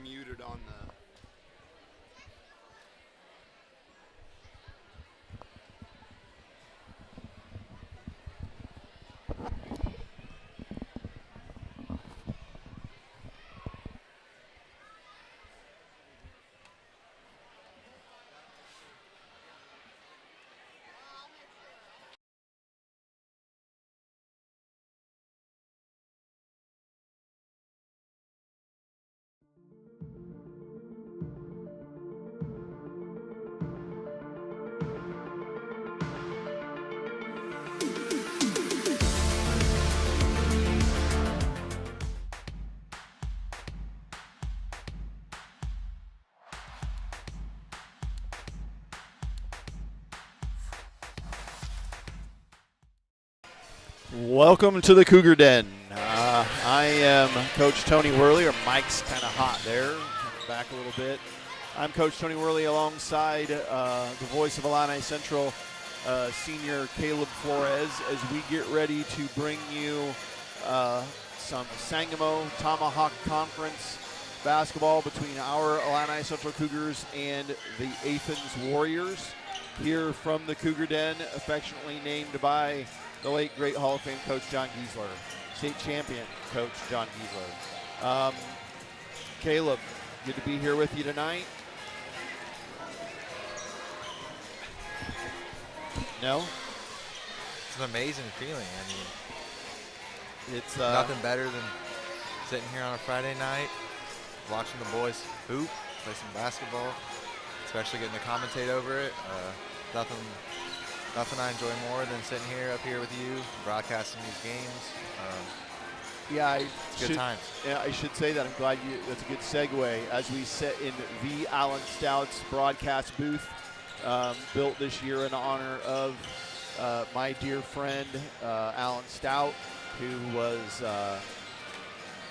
muted on the. Welcome to the Cougar Den. I am Coach Tony Worley, or Mike's kind of hot there. Coming back a little bit. I'm Coach Tony Worley alongside the voice of Illini Central, Senior Caleb Flores, as we get ready to bring you some Sangamo Tomahawk Conference basketball between our Illini Central Cougars and the Athens Warriors here from the Cougar Den, affectionately named by the late, great Hall of Fame Coach John Giesler, state champion Coach John Giesler. Caleb, good to be here with you tonight. No? It's an amazing feeling. I mean, it's nothing better than sitting here on a Friday night, watching the boys hoop, play some basketball, especially getting to commentate over it. Nothing I enjoy more than sitting here up here with you, broadcasting these games. It's good times. Yeah, I should say that. I'm glad that's a good segue. As we sit in the Allen Stout's broadcast booth, built this year in honor of my dear friend Alan Stout, who was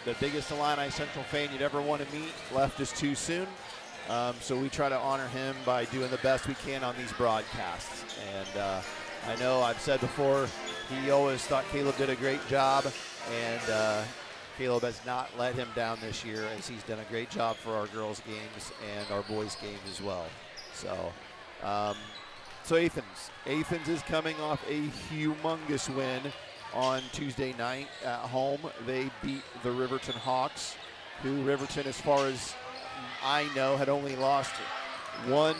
the biggest Illini Central fan you'd ever want to meet. Left us too soon. So we try to honor him by doing the best we can on these broadcasts. And I know I've said before, he always thought Caleb did a great job, and Caleb has not let him down this year, as he's done a great job for our girls' games and our boys' games as well. So, Athens is coming off a humongous win on Tuesday night at home. They beat the Riverton Hawks, who Riverton, as far as I know, had only lost one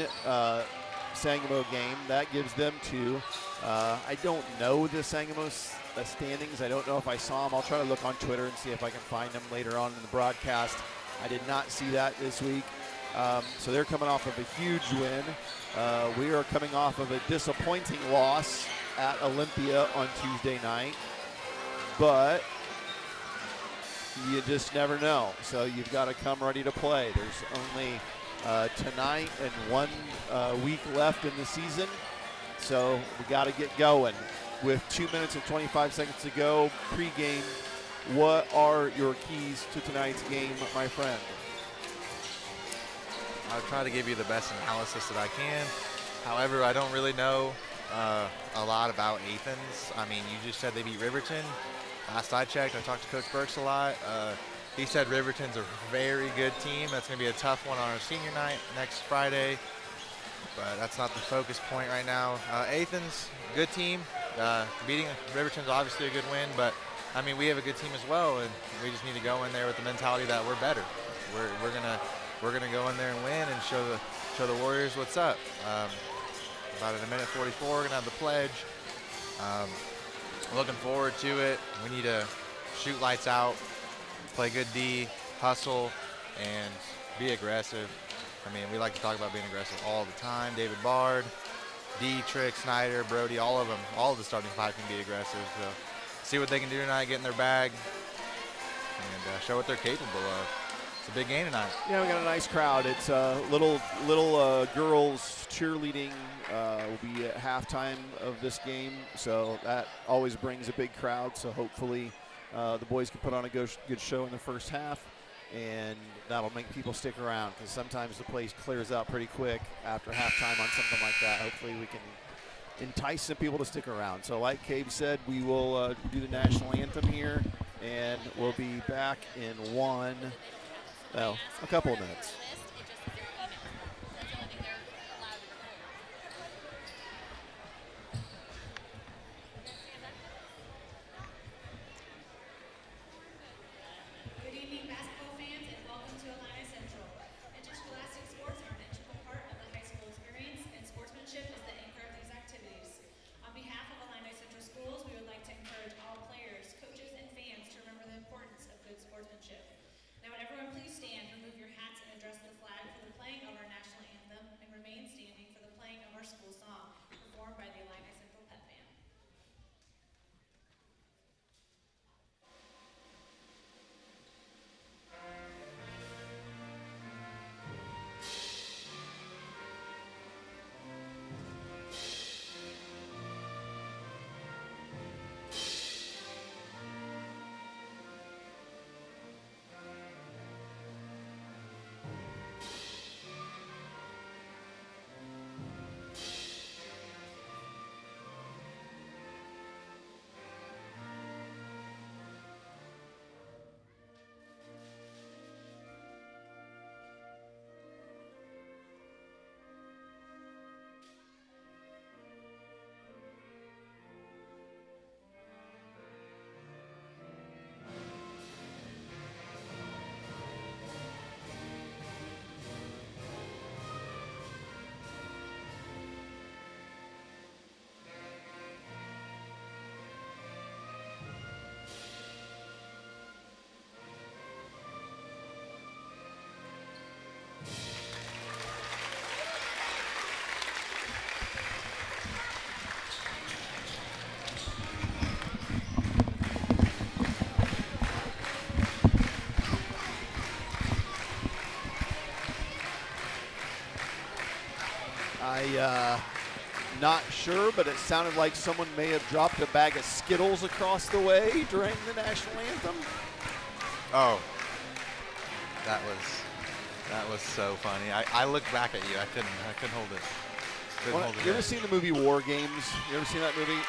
Sangamo game. That gives them two. I don't know the Sangamo standings. I don't know if I saw them. I'll try to look on Twitter and see if I can find them later on in the broadcast. I did not see that this week. So they're coming off of a huge win. We are coming off of a disappointing loss at Olympia on Tuesday night. But you just never know. So you've got to come ready to play. There's only tonight and 1 week left in the season. So we got to get going. With 2 minutes and 25 seconds to go, pregame, what are your keys to tonight's game, my friend? I'll try to give you the best analysis that I can. However, I don't really know a lot about Athens. I mean, you just said they beat Riverton. Last I checked, I talked to Coach Burks a lot. He said Riverton's a very good team. That's going to be a tough one on our senior night next Friday. But that's not the focus point right now. Athens, good team. Beating Riverton's obviously a good win, but I mean, we have a good team as well, and we just need to go in there with the mentality that we're better. We're gonna go in there and win and show the Warriors what's up. About in a minute 44, we're gonna have the pledge. Looking forward to it. We need to shoot lights out, play good D, hustle, and be aggressive. I mean, we like to talk about being aggressive all the time. David Bard, D, Trick, Snyder, Brody, all of them, all of the starting five can be aggressive. So see what they can do tonight, get in their bag, and show what they're capable of. It's a big game tonight. Yeah, we got a nice crowd. It's little girls cheerleading will be at halftime of this game, so that always brings a big crowd. So hopefully the boys can put on a good show in the first half, and that'll make people stick around, because sometimes the place clears out pretty quick after halftime on something like that. Hopefully we can entice some people to stick around. So like Cabe said, we will do the national anthem here, and we'll be back in 1, Well, a couple of minutes. Good evening, basketball fans, and welcome to Illini Central. Interscholastic sports are an integral part of the high school experience, and sportsmanship is the anchor of these activities. On behalf of Illini Central Schools, we would like to encourage all players, coaches, and fans to remember the importance of good sportsmanship. Now would everyone please stand, remove your hats, and address the flag for the playing of our national anthem, and remain standing for the playing of our school song, performed by the Illini Central Pep Band. Not sure, but it sounded like someone may have dropped a bag of Skittles across the way during the national anthem. Oh, that was so funny. I looked back at you. I couldn't hold it. You ever seen the movie War Games? You ever seen that movie?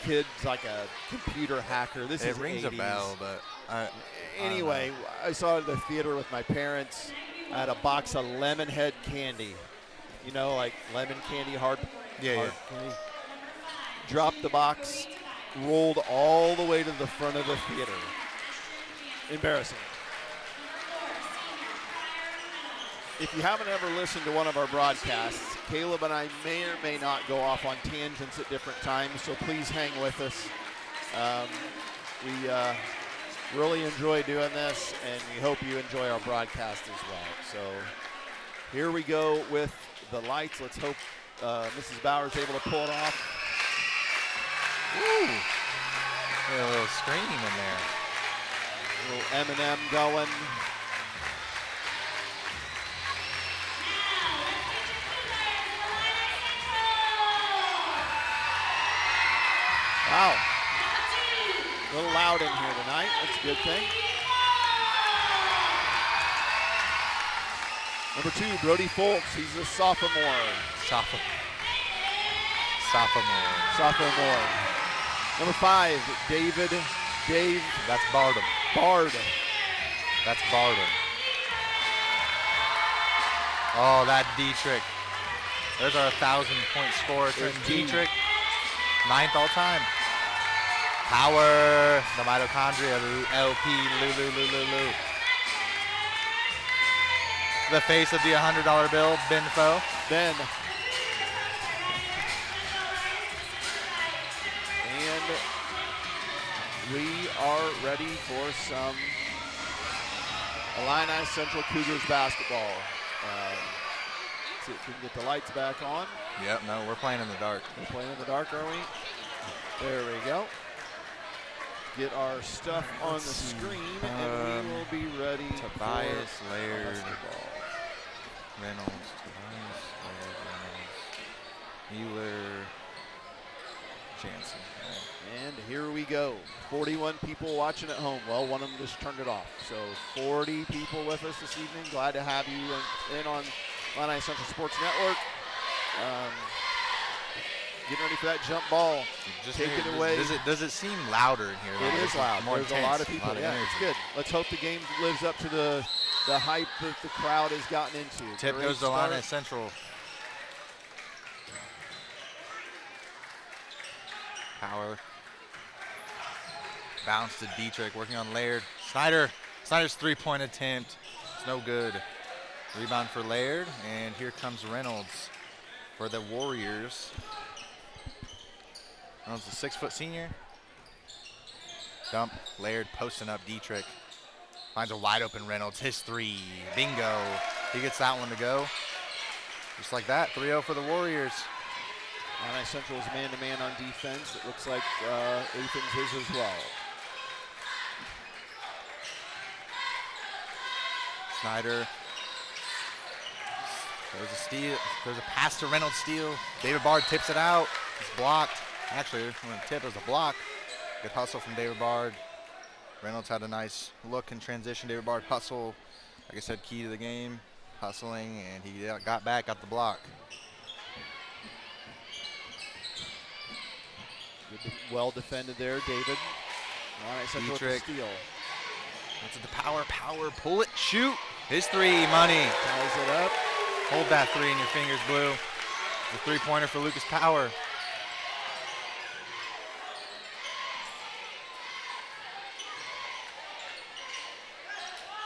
Kid's like a computer hacker. It rings 80s. a bell, but anyway, I saw it at the theater with my parents. I had a box of lemon head candy. You know, like lemon candy, hard candy. Dropped the box, rolled all the way to the front of the theater. Embarrassing. If you haven't ever listened to one of our broadcasts, Caleb and I may or may not go off on tangents at different times, so please hang with us. We really enjoy doing this, and we hope you enjoy our broadcast as well. So here we go with the lights. Let's hope Mrs. Bauer's able to pull it off. Woo! A little scream in there. A little M&M going. Wow. A little loud in here tonight. That's a good thing. Number 2, Brody Folks. He's a sophomore. Sophomore. Number 5, Dave. That's Bardem. That's Bardem. Oh, that Dietrich. There's our 1,000-point scorer. Dietrich. 9th all time. Power. The mitochondria. LP. Lulu. The face of the $100 bill, Ben Foe. Ben. And we are ready for some Illini Central Cougars basketball. Let's see if we can get the lights back on. Yep, no, we're playing in the dark. We're playing in the dark, are we? There we go. Get our stuff on the screen, and we will be ready. Tobias, for Laird, basketball. Reynolds, Mueller, Jansen. And here we go. 41 people watching at home. Well, one of them just turned it off. So 40 people with us this evening. Glad to have you in on Illini Central Sports Network. getting ready for that jump ball. Just Take it away. Does it seem louder in here? It is loud. More There's intense, a lot of people. lot of Yeah, energy. it's good. Let's hope the game lives up to the hype that the crowd has gotten into. Tip Great goes to start. Illini Central. Power. Bounce to Dietrich, working on Laird. Snyder's three-point attempt. It's no good. Rebound for Laird, and here comes Reynolds for the Warriors. Reynolds, a 6-foot senior. Dump, Laird posting up Dietrich. Finds a wide open Reynolds, his three, bingo. He gets that one to go. Just like that, 3-0 for the Warriors. Illini Central is man-to-man on defense. It looks like Athens is as well. Snyder. There's a steal. There's a pass to Reynolds steal. David Bard tips it out. It's blocked. Actually, when the tip was a block. Good hustle from David Bard. Reynolds had a nice look in transition. David Bard hustle. Like I said, key to the game. Hustling, and he got back, got the block. Well defended there, David. All right, Central with the Dietrich. steal. That's the power, pull it, shoot. His three, money. Ties it up. Hold that three in your fingers, Blue. The three-pointer for Lucas Power.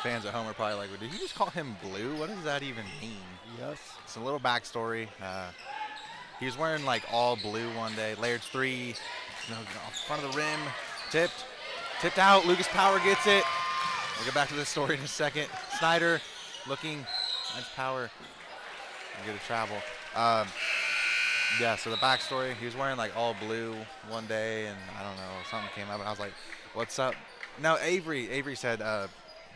Fans at home are probably like, did you just call him Blue? What does that even mean? Yes. It's a little backstory. He was wearing like all blue one day. Laird's three, front of the rim, tipped out. Lucas Power gets it. We'll get back to this story in a second. Snyder looking, nice Power. We'll get a travel. Yeah, so the backstory, he was wearing like all blue one day, and I don't know, something came up, and I was like, what's up? No, Avery said,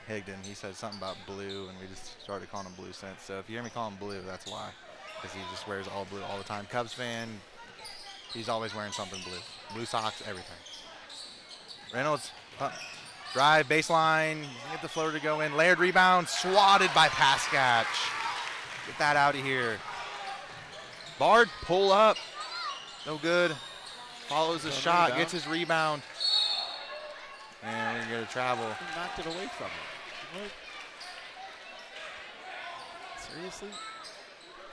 Higdon, he said something about blue, and we just started calling him Blue since. So if you hear me call him Blue, that's why. Because he just wears all blue all the time. Cubs fan, he's always wearing something blue. Blue socks, everything. Reynolds, drive, baseline, get the floater to go in. Laird rebound, swatted by Paskatch. Get that out of here. Bard, pull up. No good. Follows the shot, gets his rebound. And we're going to travel. He knocked it away from him. What? Seriously?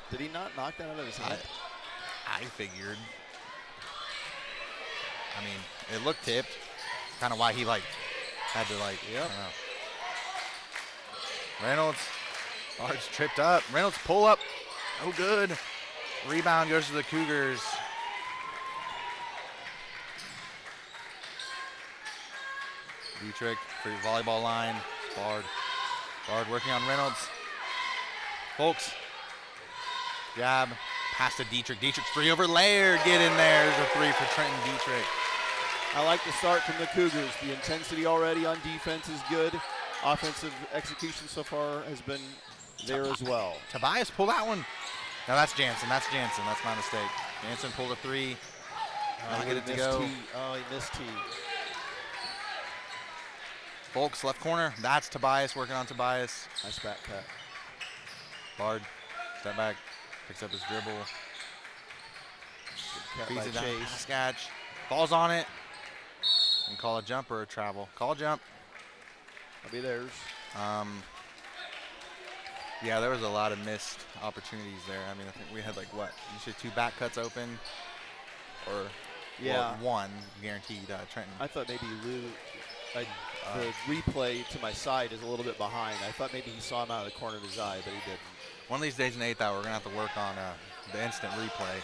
Did he not knock that out of his hand? I figured. I mean, it looked tipped. Kind of why he had to Yep. Reynolds, Bard's tripped up. Reynolds pull up, no good. Rebound goes to the Cougars. Dietrich for your volleyball line. Bard working on Reynolds. Folks. Jab. Pass to Dietrich. Dietrich's three over Laird. Get in there. There's a three for Trenton Dietrich. I like the start from the Cougars. The intensity already on defense is good. Offensive execution so far has been there as well. Tobias, pull that one. No, that's Jansen. That's my mistake. Jansen pulled a three. Not get it to go. Oh, he missed T. Folks, left corner. That's Tobias, working on Tobias. Nice back cut. Bard, step back, picks up his dribble. Cut Feeds by it down. Chase. Sketch. Falls on it. And call a jump or a travel. Call a jump. That'll be theirs. Yeah, there was a lot of missed opportunities there. I mean, I think we had like what? Usually two back cuts open, or Yeah. well, one guaranteed. Trenton. I thought maybe the replay to my side is a little bit behind. I thought maybe he saw him out of the corner of his eye, but he didn't. One of these days in the 8th hour, we're gonna have to work on the instant replay.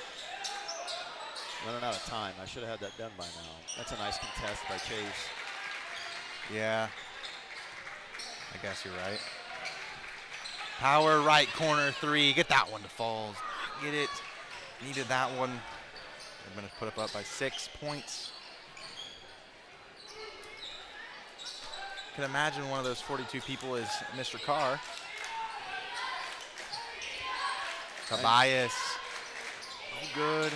Running out of time. I should have had that done by now. That's a nice contest by Chase. Yeah, I guess you're right. Power right corner three. Get that one to Falls. Get it. Needed that one. I'm going to put up by 6 points. Can imagine one of those 42 people is Mr. Carr. Tobias. Oh, good.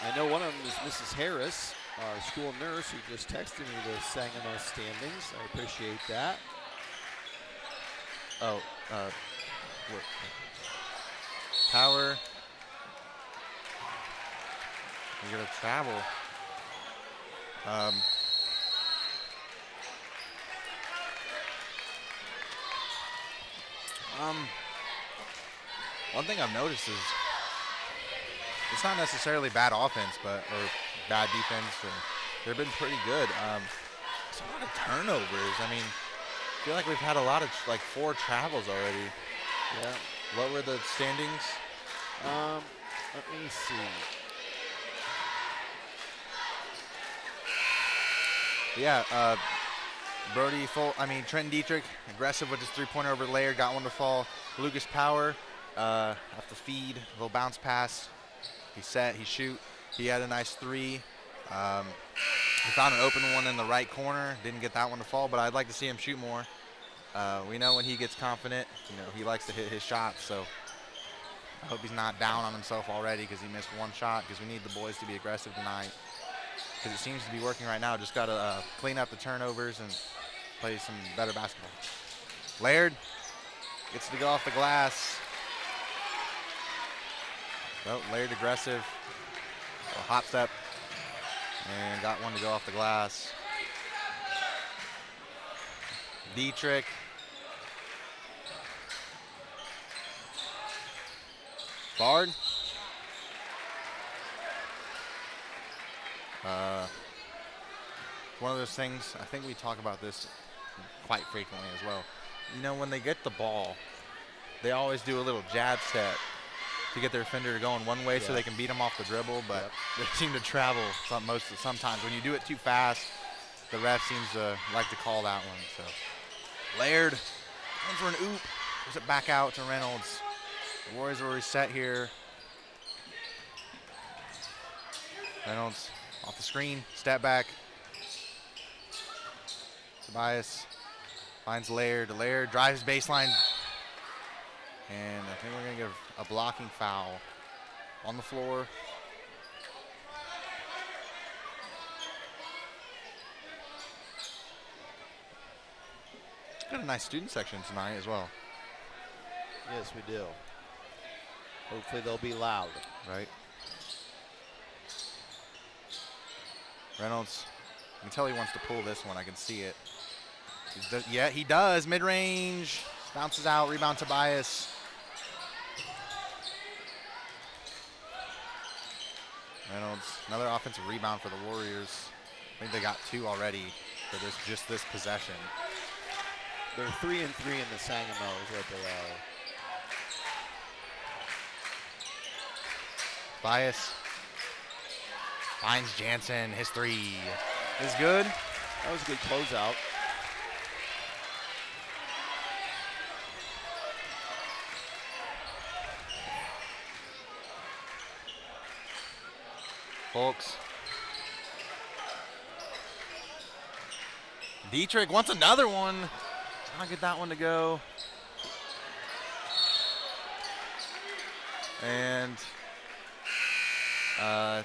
I know one of them is Mrs. Harris, our school nurse, who just texted me the Sangamo standings. I appreciate that. Oh, Power. You're going to travel. One thing I've noticed is it's not necessarily bad offense, or bad defense. They've been pretty good. It's a lot of turnovers. I mean, I feel like we've had a lot of 4 travels already. Yeah. What were the standings? Let me see. Yeah, Trenton Dietrich, aggressive with his 3-pointer over Laird, got one to fall. Lucas Power, off the feed, a little bounce pass. He set, he shoot. He had a nice 3. He found an open one in the right corner. Didn't get that one to fall, but I'd like to see him shoot more. We know when he gets confident, he likes to hit his shots. So I hope he's not down on himself already because he missed 1 shot, because we need the boys to be aggressive tonight. Because it seems to be working right now. Just got to clean up the turnovers and play some better basketball. Laird gets to go off the glass. Well, Laird aggressive. A hop step. And got one to go off the glass. Dietrich. Bard. One of those things, I think we talk about this quite frequently as well. When they get the ball, they always do a little jab step to get their defender to go in one way so they can beat them off the dribble, but they seem to travel sometimes. When you do it too fast, the ref seems to like to call that one. So Laird going for an oop, puts it back out to Reynolds. The Warriors will reset here. Reynolds off the screen, step back. Tobias finds Laird. Laird drives baseline. And I think we're going to give a blocking foul on the floor. Got a nice student section tonight as well. Yes, we do. Hopefully they'll be loud. Right. Reynolds, I can tell he wants to pull this one. I can see it. Yeah, he does. Mid-range. Bounces out. Rebound Tobias. Reynolds, another offensive rebound for the Warriors. I think they got 2 already for just this possession. They're 3 and 3 in the Sangamo is what they are. Bias finds Jansen. His 3 is good. That was a good closeout. Folks. Dietrich wants another one. I'll get that one to go. And I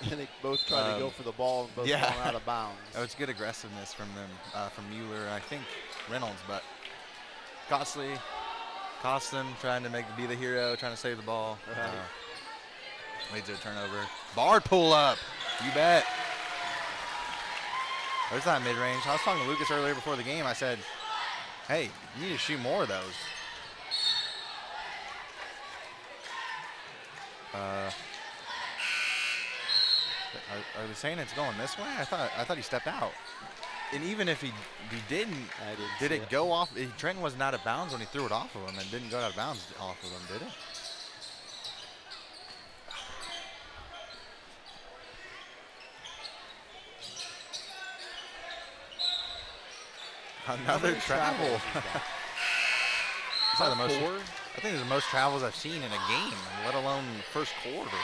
think both tried to go for the ball and both gone out of bounds. Oh, it's good aggressiveness from them, from Mueller, and I think Reynolds, but costly. Cost them, trying to be the hero, trying to save the ball. Right. Leads to a turnover. Bard pull up. You bet. There's that mid-range. I was talking to Lucas earlier before the game. I said, hey, you need to shoot more of those. Are they saying it's going this way? I thought he stepped out. And even if he didn't, did it go off? Trenton wasn't out of bounds when he threw it off of him, and didn't go out of bounds off of him, did it? Another travel. Is that the most? I think it's the most travels I've seen in a game, let alone first quarter.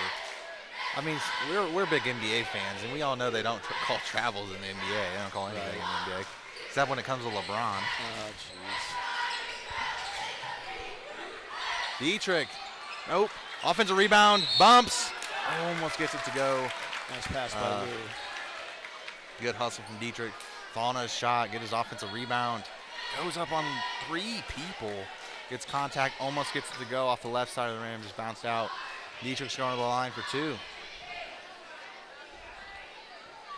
I mean, we're big NBA fans, and we all know they don't call travels in the NBA. They don't call anything in the NBA, except when it comes to LeBron. Oh, jeez. Dietrich. Nope. Offensive rebound. Bumps. Almost gets it to go. Nice pass by Lou. Good hustle from Dietrich. Falling on his shot. Get his offensive rebound. Goes up on 3 people. Gets contact, almost gets it to go off the left side of the rim, just bounced out. Dietrich's going to the line for 2.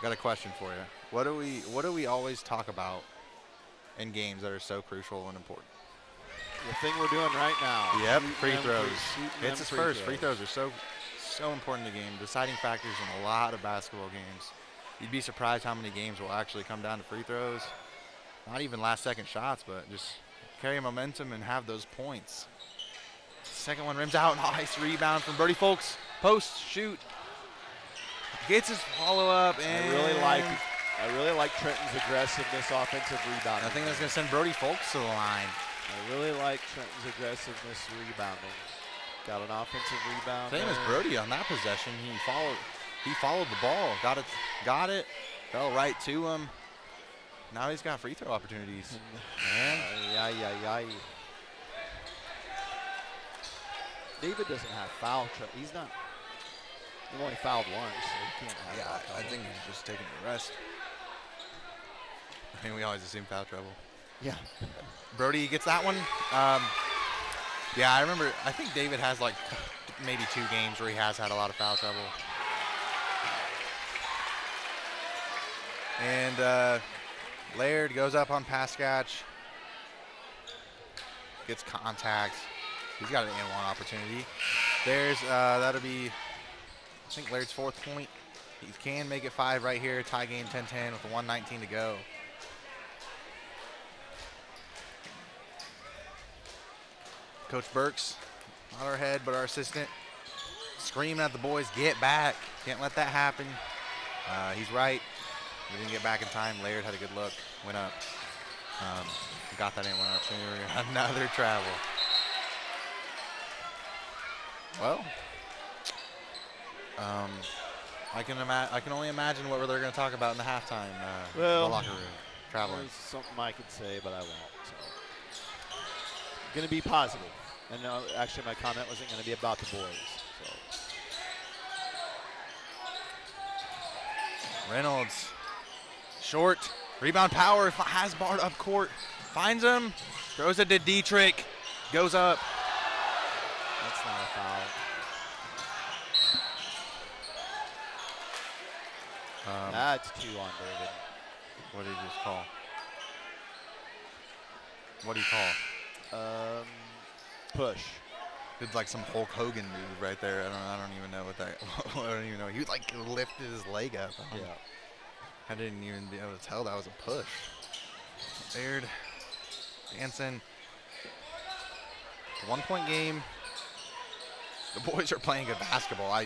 Got a question for you. What do we always talk about in games that are so crucial and important? The thing we're doing right now. Yep, free throws. It's his first. Free throws are so important in the game. Deciding factors in a lot of basketball games. You'd be surprised how many games will actually come down to free throws. Not even last-second shots, but just carry momentum and have those points. Second one rims out. Nice rebound from Brody Folks. Post, shoot. Gets his follow-up, and I really like Trenton's aggressiveness, offensive rebounding. I think that's going to send Brody Folks to the line. I really like Trenton's aggressiveness rebounding. Got an offensive rebound. Same as Brody on that possession. He followed the ball, got it, fell right to him. Now he's got free throw opportunities. David doesn't have foul trouble. He's not. He only fouled once, so he can't have foul trouble. I think he's just taking a rest. I mean, we always assume foul trouble. Yeah. Brody gets that one. Yeah, I remember. I think David has like maybe 2 games where he has had a lot of foul trouble. And Laird goes up on pass catch. Gets contact. He's got an and-one opportunity. There's, that'll be, I think, Laird's 4th point. He can make it 5 right here. Tie game 10-10 with 1:19 to go. Coach Burks, not our head, but our assistant, screaming at the boys, get back. Can't let that happen. He's right. We didn't get back in time. Laird had a good look, went up. Got that and-one opportunity. Another travel. Well, I can only imagine what they're going to talk about in the halftime the locker room. Traveling. There's something I could say, but I won't. So. Going to be positive. And actually, my comment wasn't going to be about the boys. So. Reynolds, short, rebound Power, has Bart up court, finds him, throws it to Dietrich, goes up. That's not a foul. That's 2 on David. What did he just call? What did he call? Push. It's like some Hulk Hogan move right there. I don't even know what that. I don't even know. He like lifted his leg up. Yeah. I didn't even be able to tell that was a push. Baird, Jansen. 1-point game. The boys are playing good basketball. I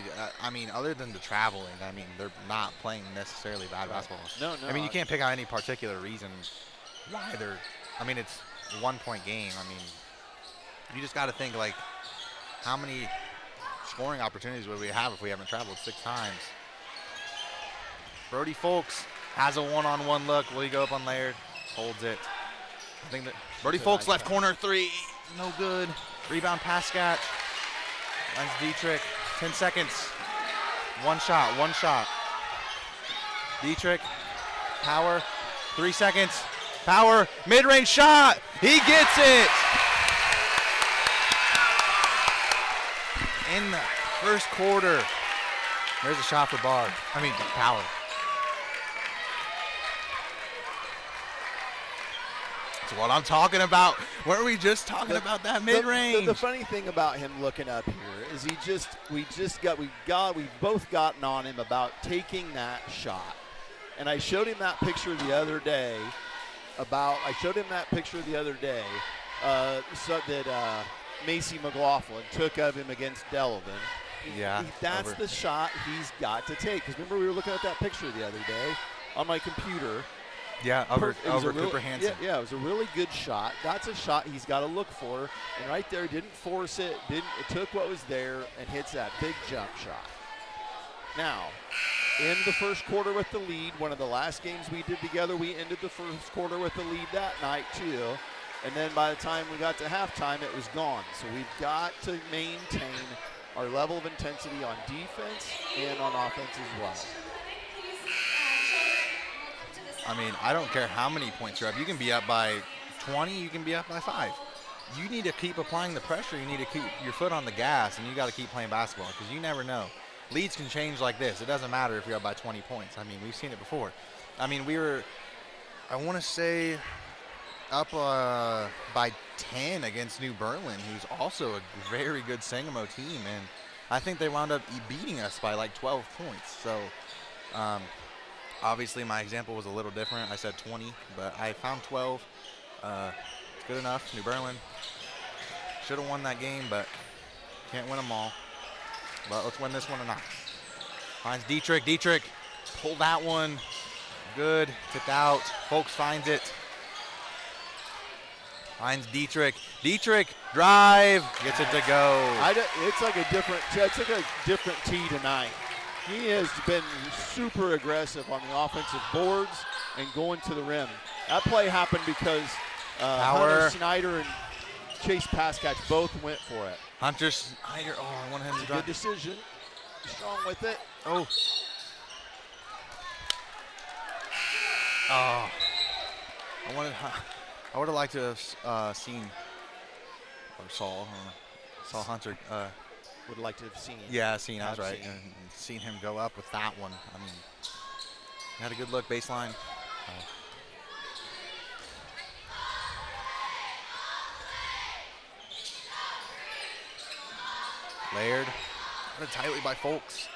mean, other than the traveling, I mean, they're not playing necessarily bad basketball. No. I mean, you can't pick out any particular reason why they're. I mean, it's a 1-point game. I mean, you just got to think like, how many scoring opportunities would we have if we haven't traveled 6 times? Brody Folks has a one-on-one look. Will he go up on Laird? Holds it. I think that Brody Folks left corner 3. No good. Rebound pass catch. Lines Dietrich. 10 seconds. One shot. Dietrich. Power. 3 seconds. Power. Mid-range shot. He gets it. In the first quarter. There's a shot for Power. That's what I'm talking about. Weren't we just talking about that mid-range? The funny thing about him looking up here is we've both gotten on him about taking that shot. And I showed him that picture the other day so that Macy McLaughlin took of him against Delavan. Yeah. That's the shot he's got to take. Because remember, we were looking at that picture the other day on my computer. Yeah, over Cooper Hansen. Yeah, it was a really good shot. That's a shot he's got to look for. And right there, didn't force it. It took what was there and hits that big jump shot. Now, in the first quarter with the lead, one of the last games we did together, we ended the first quarter with the lead that night too. And then by the time we got to halftime, it was gone. So we've got to maintain our level of intensity on defense and on offense as well. I mean, I don't care how many points you're up. You can be up by 20, you can be up by 5. you need to keep applying the pressure. You need to keep your foot on the gas, and you got to keep playing basketball because you never know. Leads can change like this. It doesn't matter if you're up by 20 points. I mean, we've seen it before. I mean, we were, I want to say, up by 10 against New Berlin, who's also a very good Sangamo team, and I think they wound up beating us by like 12 points. So obviously my example was a little different. I said 20, but I found 12. It's good enough. New Berlin should have won that game, but can't win them all. But let's win this one tonight. Finds Dietrich. Dietrich, pull that one. Good. Tipped out. Folks finds it. Finds Dietrich. Dietrich, drive. Gets it to go. It's like a different tee tonight. He has been super aggressive on the offensive boards and going to the rim. That play happened because Hunter Snyder and Chase Pascatch both went for it. Hunter Snyder, I want him to drive. Good decision. Strong with it. Oh. I would have liked to have seen or saw Hunter. Would have liked to have seen. Yeah, seen. I was right. And seen him go up with that one. I mean, had a good look baseline. Laird, got it tightly by Folks.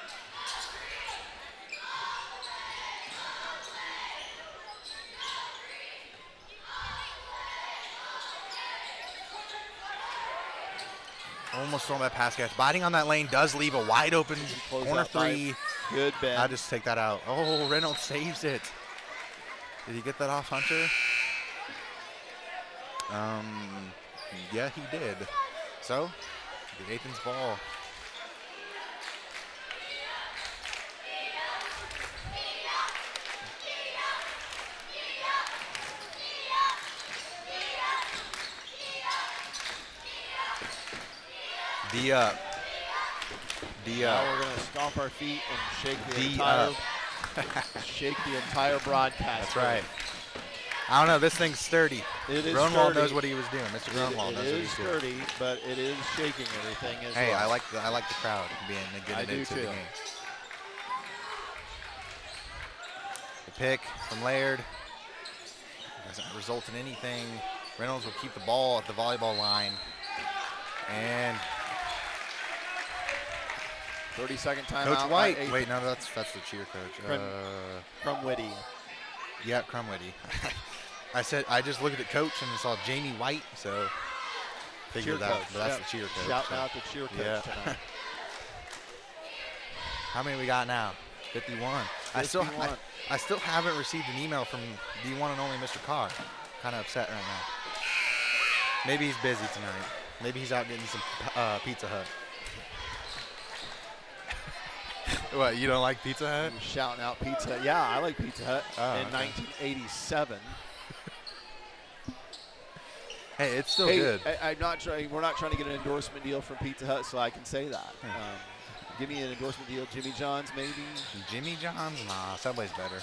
Almost thrown by Pascatch. Biting on that lane does leave a wide open corner three. Good bend. I just take that out. Oh, Reynolds saves it. Did he get that off Hunter? Yeah, he did. So, the Athens ball. Now we're going to stomp our feet and shake the entire broadcast. That's right. I don't know. This thing's sturdy. It is Grunwald sturdy. knows what he was doing. Mr. Grunwald knows what he's doing. It is sturdy, but it is shaking everything as well. Hey, I like the crowd being getting into the game. The pick from Laird doesn't result in anything. Reynolds will keep the ball at the volleyball line. And 30-second timeout. Coach White. Wait, no, that's the cheer coach. Crumwitty. Yeah, Crumwitty. I just looked at coach and saw Jamie White, so figured that. But that's the cheer coach. Shout out the cheer coach tonight. How many we got now? 51. I still haven't received an email from the one and only Mr. Carr. Kind of upset right now. Maybe he's busy tonight. Maybe he's out getting some Pizza Hut. What, you don't like Pizza Hut? I'm shouting out Pizza Hut. Yeah, I like Pizza Hut in 1987. Hey, it's still good. I'm not trying. We're not trying to get an endorsement deal from Pizza Hut, so I can say that. Give me an endorsement deal, Jimmy John's maybe. Jimmy John's? Nah, Subway's better.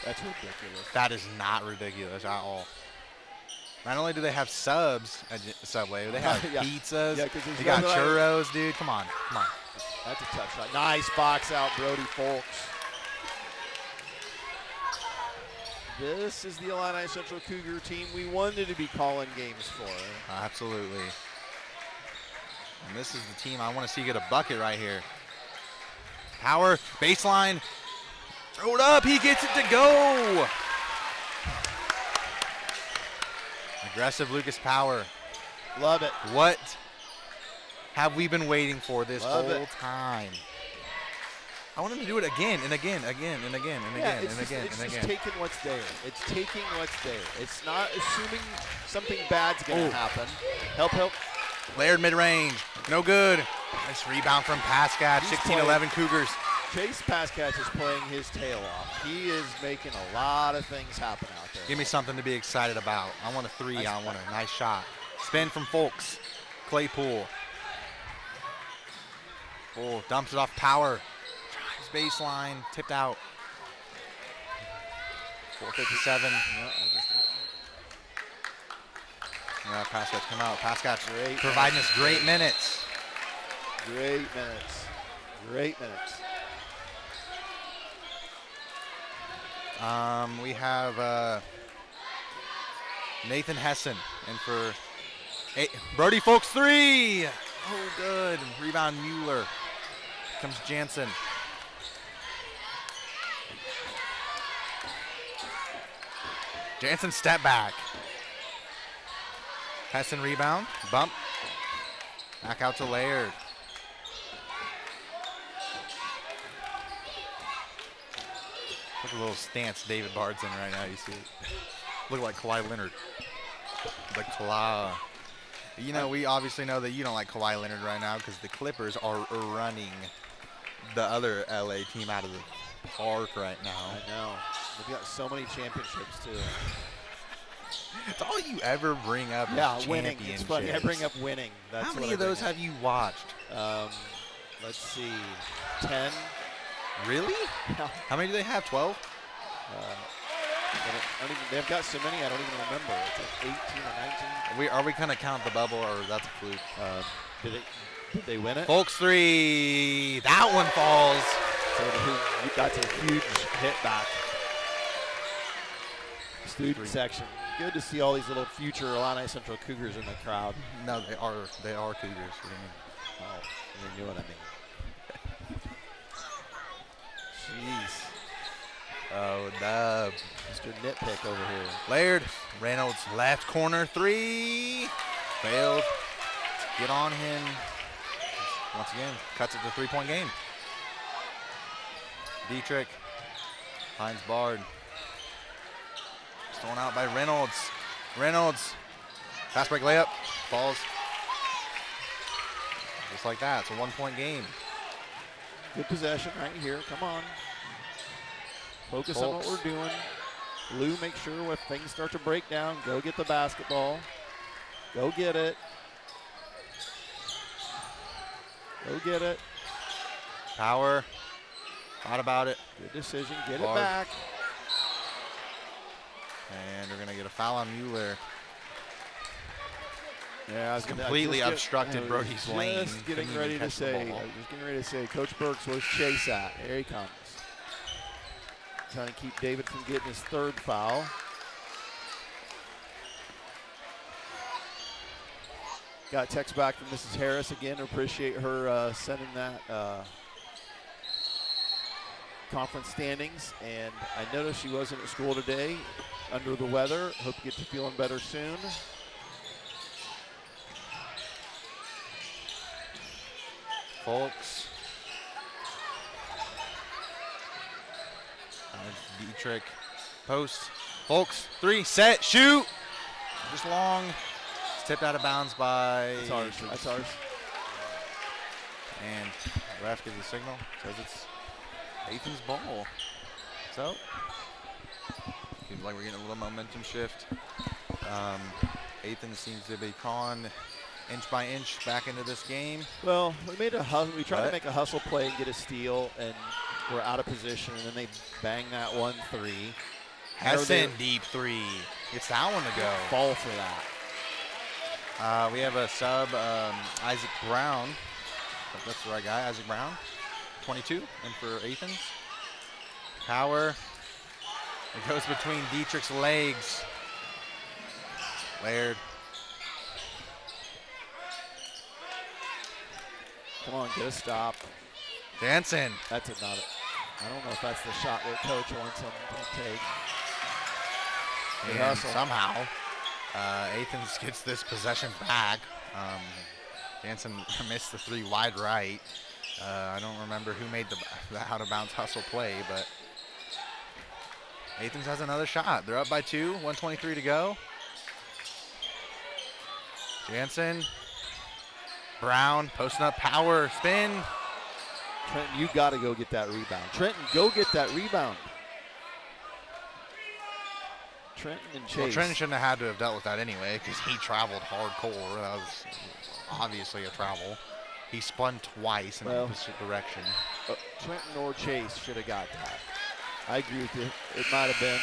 That's ridiculous. That is not ridiculous at all. Not only do they have subs at Subway, they have pizzas. Yeah, they got churros, dude. Come on. That's a tough shot. Nice box out, Brody Folks. This is the Illini Central Cougar team we wanted to be calling games for. Absolutely. And this is the team I want to see get a bucket right here. Power, baseline. Throw it up. He gets it to go. Aggressive Lucas Power. Love it. What have we been waiting for this whole time? I want him to do it again and again and again and again and again and again. It's just taking what's there. It's taking what's there. It's not assuming something bad's going to happen. Help. Laird mid-range. No good. Nice rebound from Pascatch. 16-11 Cougars. Chase Pascatch is playing his tail off. He is making a lot of things happen out there. Give me something to be excited about. I want a three. I want a nice shot. Spin from Folks. Claypool. Oh, dumps it off Power. Drives baseline. Tipped out. 4:57. Pascat's come out. Pascat's Great providing minutes. us great minutes. Great minutes. Great minutes. We have Nathan Hessen in for Brody Folks 3. Oh, good. Rebound Mueller. Comes Jansen. Jansen step back. Hessen rebound. Bump. Back out to Laird. Look at the little stance David Bard's in right now. You see it? Look like Kawhi Leonard. The claw. You know, we obviously know that you don't like Kawhi Leonard right now because the Clippers are running the other LA team out of the park right now. I know. They've got so many championships, too. It's all you ever bring up. Yeah, is winning. It's funny. I bring up winning. That's How what many I of those bring up. have you watched? Let's see. 10. Really? Yeah. How many do they have? 12? They've got so many, I don't even remember. It's like 18 or 19. Are we going to count the bubble, or that's a fluke? Did they win it? Folks 3. That one falls. So that's a huge hit back. Student section. Good to see all these little future Illini Central Cougars in the crowd. No, they are Cougars. What do you mean? Oh, you knew what I mean. Jeez. Oh, dub. Mr. Nitpick over here. Laird. Reynolds left corner 3. Failed. Get on him. Once again, cuts it to 3-point game. Dietrich finds Bard. Thrown out by Reynolds. Reynolds. Fast break layup. Falls. Just like that. It's a 1-point game. Good possession right here. Come on. Focus on what we're doing. Lou, make sure if things start to break down, go get the basketball. Go get it. Go get it. Power. Thought about it. Good decision. Get Bard. it back. And we're going to get a foul on Mueller. Yeah, I was Completely obstructed Brody's lane. Just getting Couldn't ready even to catch the say. ball. I was just getting ready to say, Coach Burks, where's Chase at? Here he comes. Trying to keep David from getting his third foul. Got a text back from Mrs. Harris again. Appreciate her sending that conference standings. And I noticed she wasn't at school today, under the weather. Hope you get to feeling better soon. Folks. Dietrich. Post. Folks. 3. Set. Shoot. Just long. It's tipped out of bounds by. That's ours. That's ours. And the ref gives the signal. Says it's Athens' ball. So. Seems like we're getting a little momentum shift. Athens seems to be clawing inch by inch back into this game. Well, we tried to make a hustle play and get a steal, and we're out of position, and then they bang that 1-3. Hessen deep 3. It's that one to go. Fall for that. We have a sub, Isaac Brown. If that's the right guy, Isaac Brown. 22, and for Athens. Power. It goes between Dietrich's legs. Laird. Come on, get a stop. Jansen. That's not it. I don't know if that's the shot that coach wants him to take. Good And hustle. somehow, Athens gets this possession back. Jansen missed the 3 wide right. I don't remember who made the out-of-bounds hustle play, but Athens has another shot. They're up by 2, 1:23 to go. Jansen. Brown posting up, power, spin. Trenton, you got to go get that rebound. Trenton, go get that rebound. Trenton and Chase. Well, Trenton shouldn't have had to have dealt with that anyway because he traveled hardcore. That was obviously a travel. He spun twice in the opposite direction. Trenton or Chase should have got that. I agree with you. It might have been.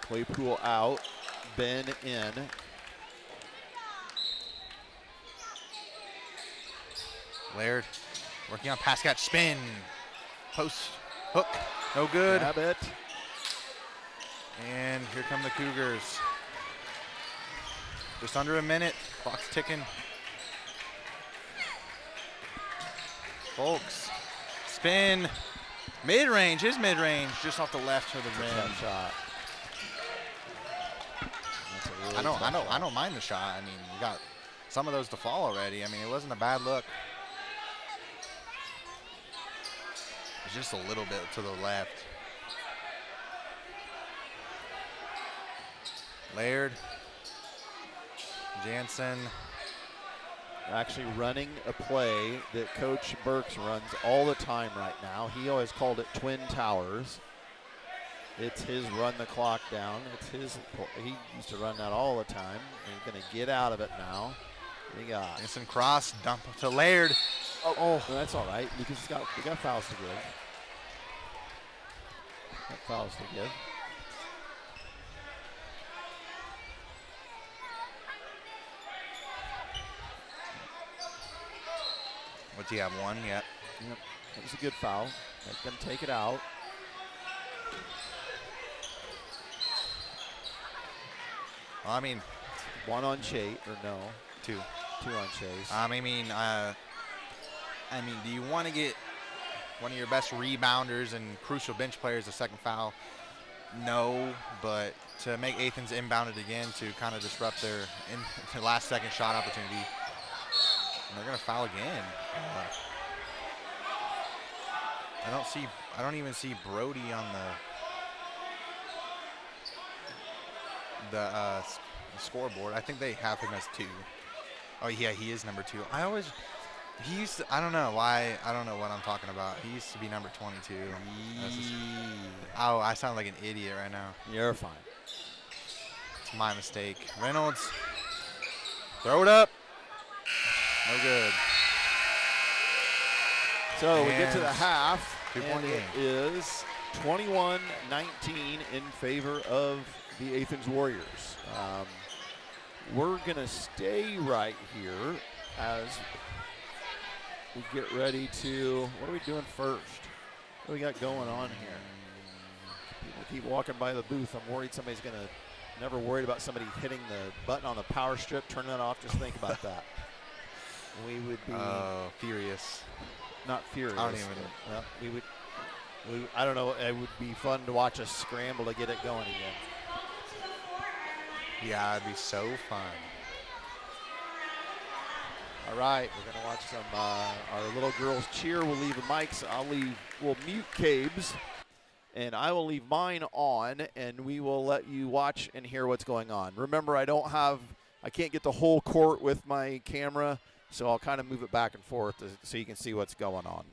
Claypool out, Ben in. Laird working on pass catch, spin, post, hook, no good. Grab it. And here come the Cougars. Just under a minute, clock's ticking. Folks, spin, mid-range, his mid-range, just off the left of the rim. Tough shot. That's a really tough shot. I don't mind the shot. I mean, you got some of those to fall already. I mean, it wasn't a bad look. It's just a little bit to the left. Laird, Jansen. Actually running a play that Coach Burks runs all the time right now. He always called it Twin Towers. It's his run the clock down. It's his. He used to run that all the time. He's going to get out of it now. We got Jansen cross, dump to Laird. Oh, that's all right because we got fouls to give. Got fouls to give. What's he have, one yet? Yep, that was a good foul. Let them take it out. Well, I mean, one on Chase, or no? Two. Two on Chase. I mean, do you want to get one of your best rebounders and crucial bench players a second foul? No, but to make Athens inbounded again to kind of disrupt their last-second shot opportunity, and they're going to foul again. I don't even see Brody on the scoreboard. I think they have him as 2. Oh yeah, he is number 2. I don't know why. I don't know what I'm talking about. He used to be number 22. I sound like an idiot right now. You're fine. It's my mistake. Reynolds, throw it up. No good. So we get to the half, 2-point and game. it is 21-19 in favor of the Athens Warriors. We're going to stay right here as we get ready to, what are we doing first? What do we got going on here? People keep walking by the booth. I'm worried somebody's going to, never worried about somebody hitting the button on the power strip, turning that off. Just think about that. We would be furious. Not furious. I don't even. Well, I don't know. It would be fun to watch us scramble to get it going again. Yeah, it'd be so fun. All right, we're gonna watch some our little girls cheer. We'll leave the mics. We'll mute Cabe's, and I will leave mine on, and we will let you watch and hear what's going on. Remember, I can't get the whole court with my camera, so I'll kind of move it back and forth so you can see what's going on.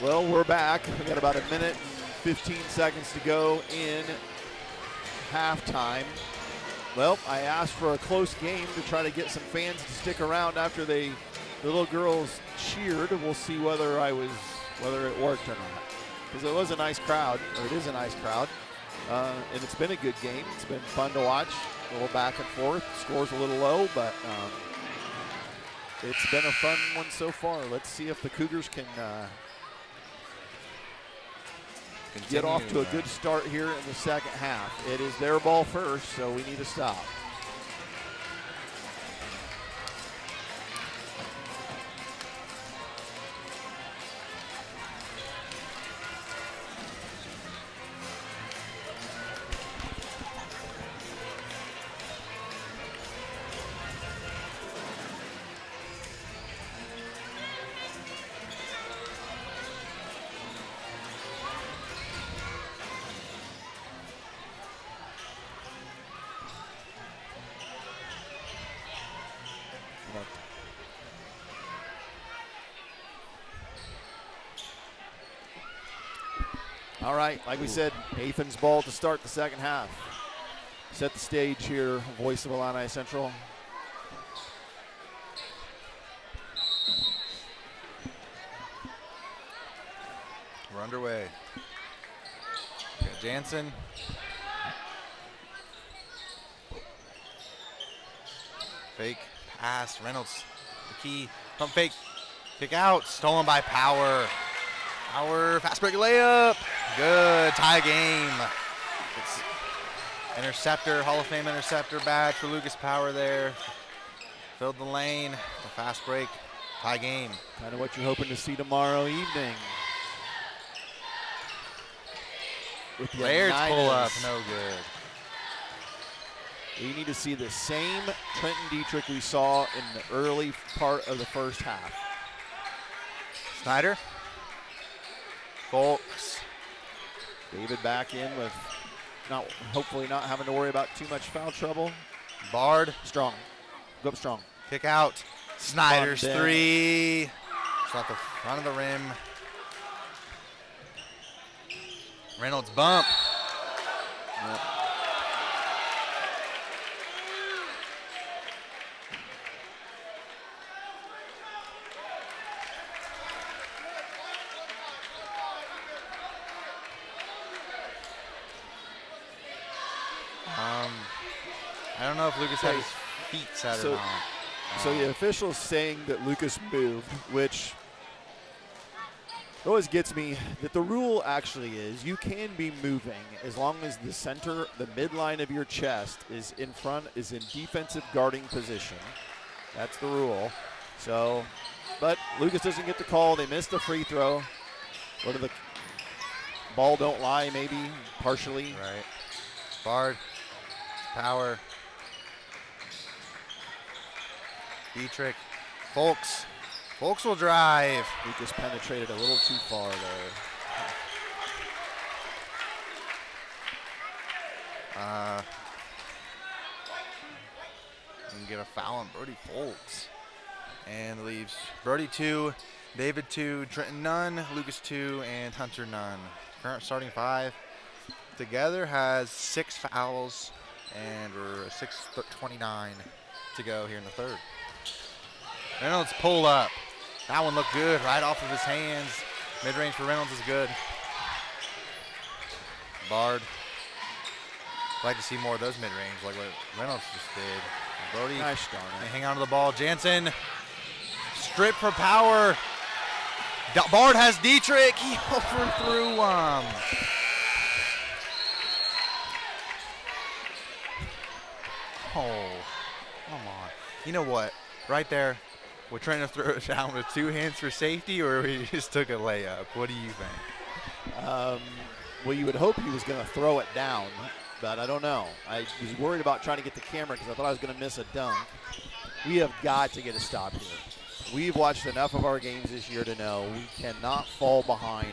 Well, we're back. We got about a minute and 15 seconds to go in halftime. Well, I asked for a close game to try to get some fans to stick around after the little girls cheered. We'll see whether it worked or not. Because it was a nice crowd, or it is a nice crowd. And it's been a good game. It's been fun to watch. A little back and forth. Score's a little low, but it's been a fun one so far. Let's see if the Cougars can get off to a good start here in the second half. It is their ball first, so we need to stop. All right, like we said, Athens ball to start the second half. Set the stage here, voice of Illini Central. We're underway. Got Jansen. Fake pass. Reynolds, the key. Pump fake. Kick out. Stolen by Power. Power. Fast break layup. Good. Tie game. It's interceptor. Hall of Fame interceptor badge for Lucas Power there. Filled the lane. The fast break. Tie game. Kind of what you're hoping to see tomorrow evening. With the Laird's pull up. Unitas. No good. We need to see the same Trenton Dietrich we saw in the early part of the first half. Snyder. Folks. David back in with hopefully not having to worry about too much foul trouble. Bard. Strong. Go up strong. Kick out. Snyder's Ben. three. It's off the front of the rim. Reynolds bump. Yep. I don't know if Lucas had his feet set or not. So the official's saying that Lucas moved, which always gets me that the rule actually is you can be moving as long as the center, the midline of your chest is in defensive guarding position. That's the rule. So, but Lucas doesn't get the call. They missed the free throw. What are the ball don't lie maybe partially. Right. Bard. Power. Dietrich. Folks. Folks will drive. Lucas penetrated a little too far there. And get a foul on Brody Folks. And leaves Brody 2, David 2, Trenton none, Lucas 2, and Hunter none. Current starting five together has 6 fouls, and we're at 6:29 to go here in the third. Reynolds pull up. That one looked good right off of his hands. Mid-range for Reynolds is good. Bard. I'd like to see more of those mid-range like what Reynolds just did. Brody, Gosh darn it. they hang on to the ball. Jansen, strip for Power. Bard has Dietrich. He overthrew him. Oh, come on. You know what? Right there, we're trying to throw it down with 2 hands for safety, or we just took a layup. What do you think? Well, you would hope he was going to throw it down, but I don't know. I was worried about trying to get the camera because I thought I was going to miss a dunk. We have got to get a stop here. We've watched enough of our games this year to know we cannot fall behind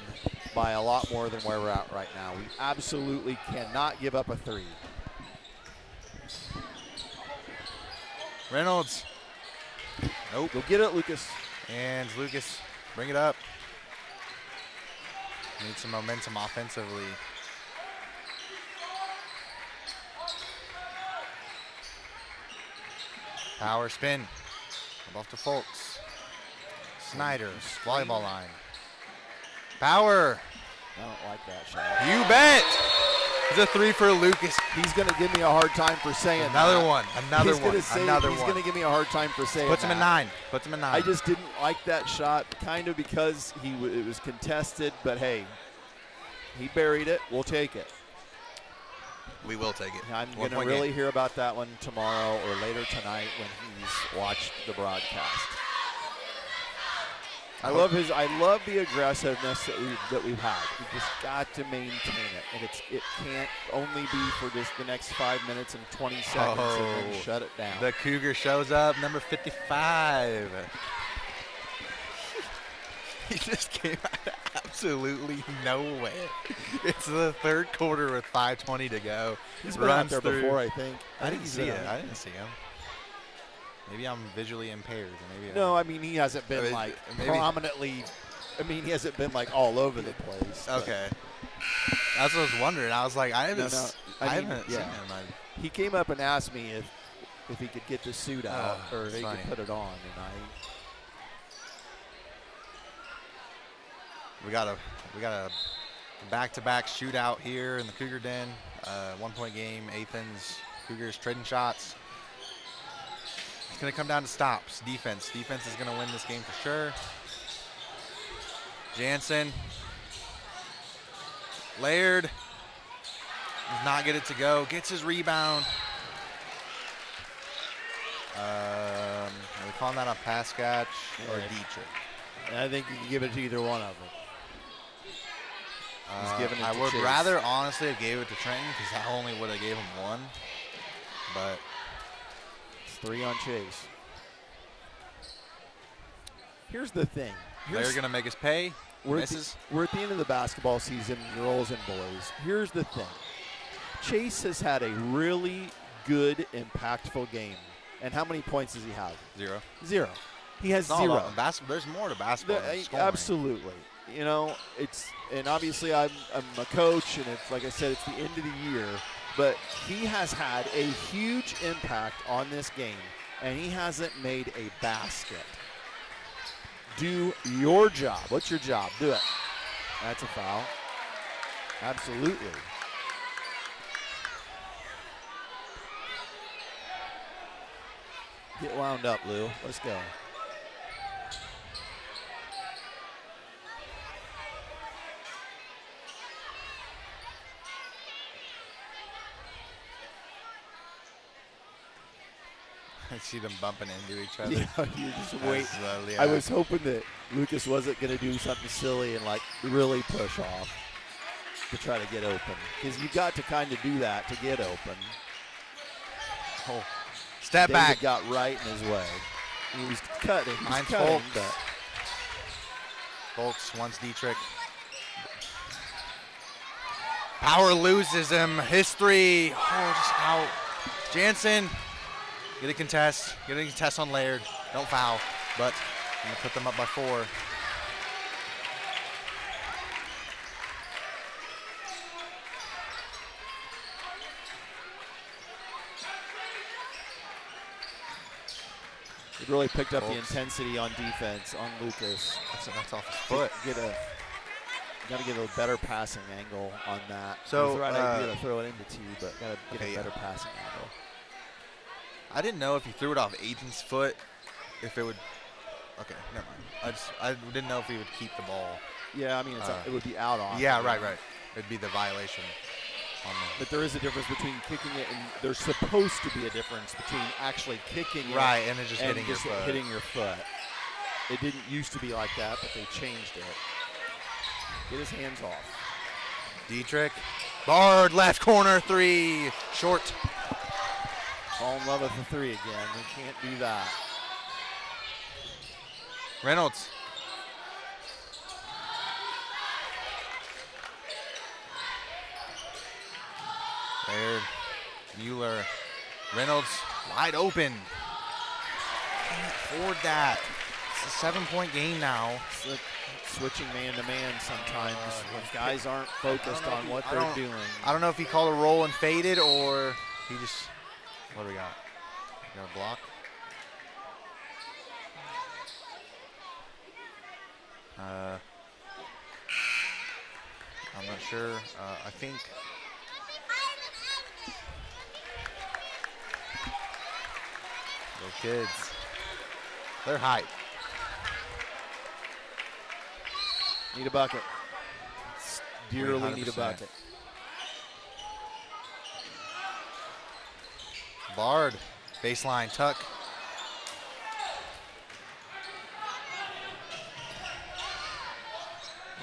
by a lot more than where we're at right now. We absolutely cannot give up a 3. Reynolds. Nope. Go get it, Lucas. And Lucas, bring it up. Need some momentum offensively. Power spin. Off to Folks. Snyder, volleyball line. Power. I don't like that shot. You bet. It's a 3 for Lucas. He's going to give me a hard time for saying another that. one. Another he's one. Another he's one. going to give me a hard time for saying Puts him that. in 9. Puts him in 9. I just didn't like that shot, kind of because it was contested. But hey, he buried it. We'll take it. We will take it. I'm going to really hear about that one tomorrow or later tonight when he's watched the broadcast. I love the aggressiveness that we've had. We've just got to maintain it, and it can't only be for just the next 5 minutes and 20 seconds and then shut it down. The Cougar shows up, number 55. He just came out of absolutely nowhere. It's the third quarter with 5:20 to go. He's been out there before, I think. I didn't see it. I didn't see him. Maybe I'm visually impaired. Maybe no, I mean, he hasn't been prominently. I mean, he hasn't been like all over the place. Okay. That's what I was wondering. I was like, I haven't seen him. He came up and asked me if he could get the suit out or he could put it on, and We got a back-to-back shootout here in the Cougar Den. 1-point game. Athens Cougars trading shots. It's going to come down to stops. Defense. Defense is going to win this game for sure. Jansen. Laird does not get it to go. Gets his rebound. Are we calling that a pass catch or Dietrich? I think you can give it to either one of them. He's giving it I to would Chase. rather honestly have gave it to Trenton because I only would have gave him 1. But it's 3 on Chase. Here's the thing. They're going to make us pay. We're at the end of the basketball season, girls and boys. Here's the thing. Chase has had a really good, impactful game. And how many points does he have? 0. 0. He has 0. There's more to basketball than scoring. Absolutely. You know, and obviously I'm a coach, and it's like I said, it's the end of the year. But he has had a huge impact on this game, and he hasn't made a basket. Do your job. What's your job? Do it. That's a foul. Absolutely. Get wound up, Lou. Let's go. I see them bumping into each other. Yeah, you just wait. I was hoping that Lucas wasn't going to do something silly and like really push off to try to get open, because you got to kind of do that to get open. Oh, step David back. Got right in his way. He was cutting. Mine's cutting, Folks. Folks wants Dietrich. Power loses him. History. Oh, just out. Jansen. Get a contest. Get a contest on Laird. Don't foul. But I'm going to put them up by 4. It really picked up the intensity on defense on Lucas. That's off his foot. Got to get a better passing angle on that. So it's the right idea to throw it into T, but got to get a better passing angle. I didn't know if he threw it off Aiden's foot, if it would. Okay, never mind. I didn't know if he would keep the ball. Yeah, I mean it would be out on. Yeah, right. It'd be the violation. But there is a difference between kicking it, and there's supposed to be a difference between actually kicking it, right, and then just hitting your foot. It didn't used to be like that, but they changed it. Get his hands off. Dietrich, barred left corner 3, short. Fall in love with the 3 again. We can't do that. Reynolds. Laird, Mueller, Reynolds, wide open. Can't afford that. It's a 7-point game now. switching man-to-man sometimes when guys aren't focused on what they're doing. I don't know if he called a roll and faded or he just, what do we got? We got a block? I'm not sure. I think those kids, they're hype. Need a bucket. Dearly 100%. need a bucket. Bard, baseline tuck.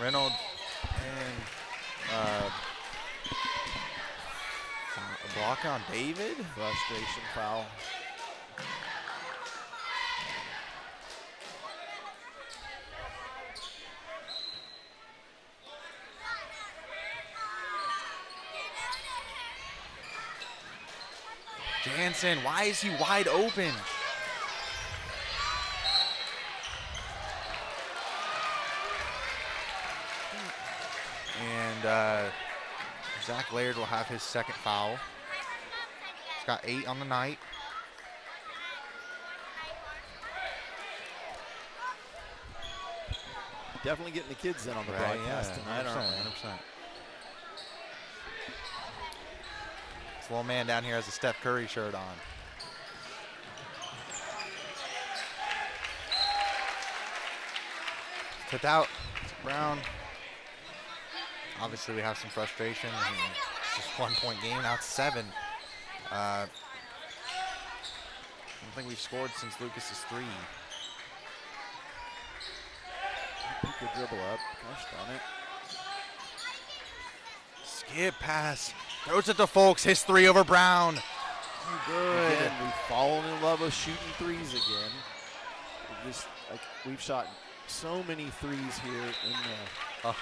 Reynolds and a block on David. Frustration foul. Jansen, why is he wide open? And Zach Laird will have his second foul. He's got 8 on the night. Definitely getting the kids in on the Right, broadcast yeah, tonight, 100%, aren't we? 100%. This little man down here has a Steph Curry shirt on. Tipped out. Brown. Obviously, we have some frustration. It's just 1 point game. Now it's 7. I don't think we've scored since Lucas's 3. He could dribble up. Gosh darn it. Skip pass. Throws it to Folks. His 3 over Brown. Oh, good. Again, we've fallen in love with shooting threes again. We've shot so many threes here in the.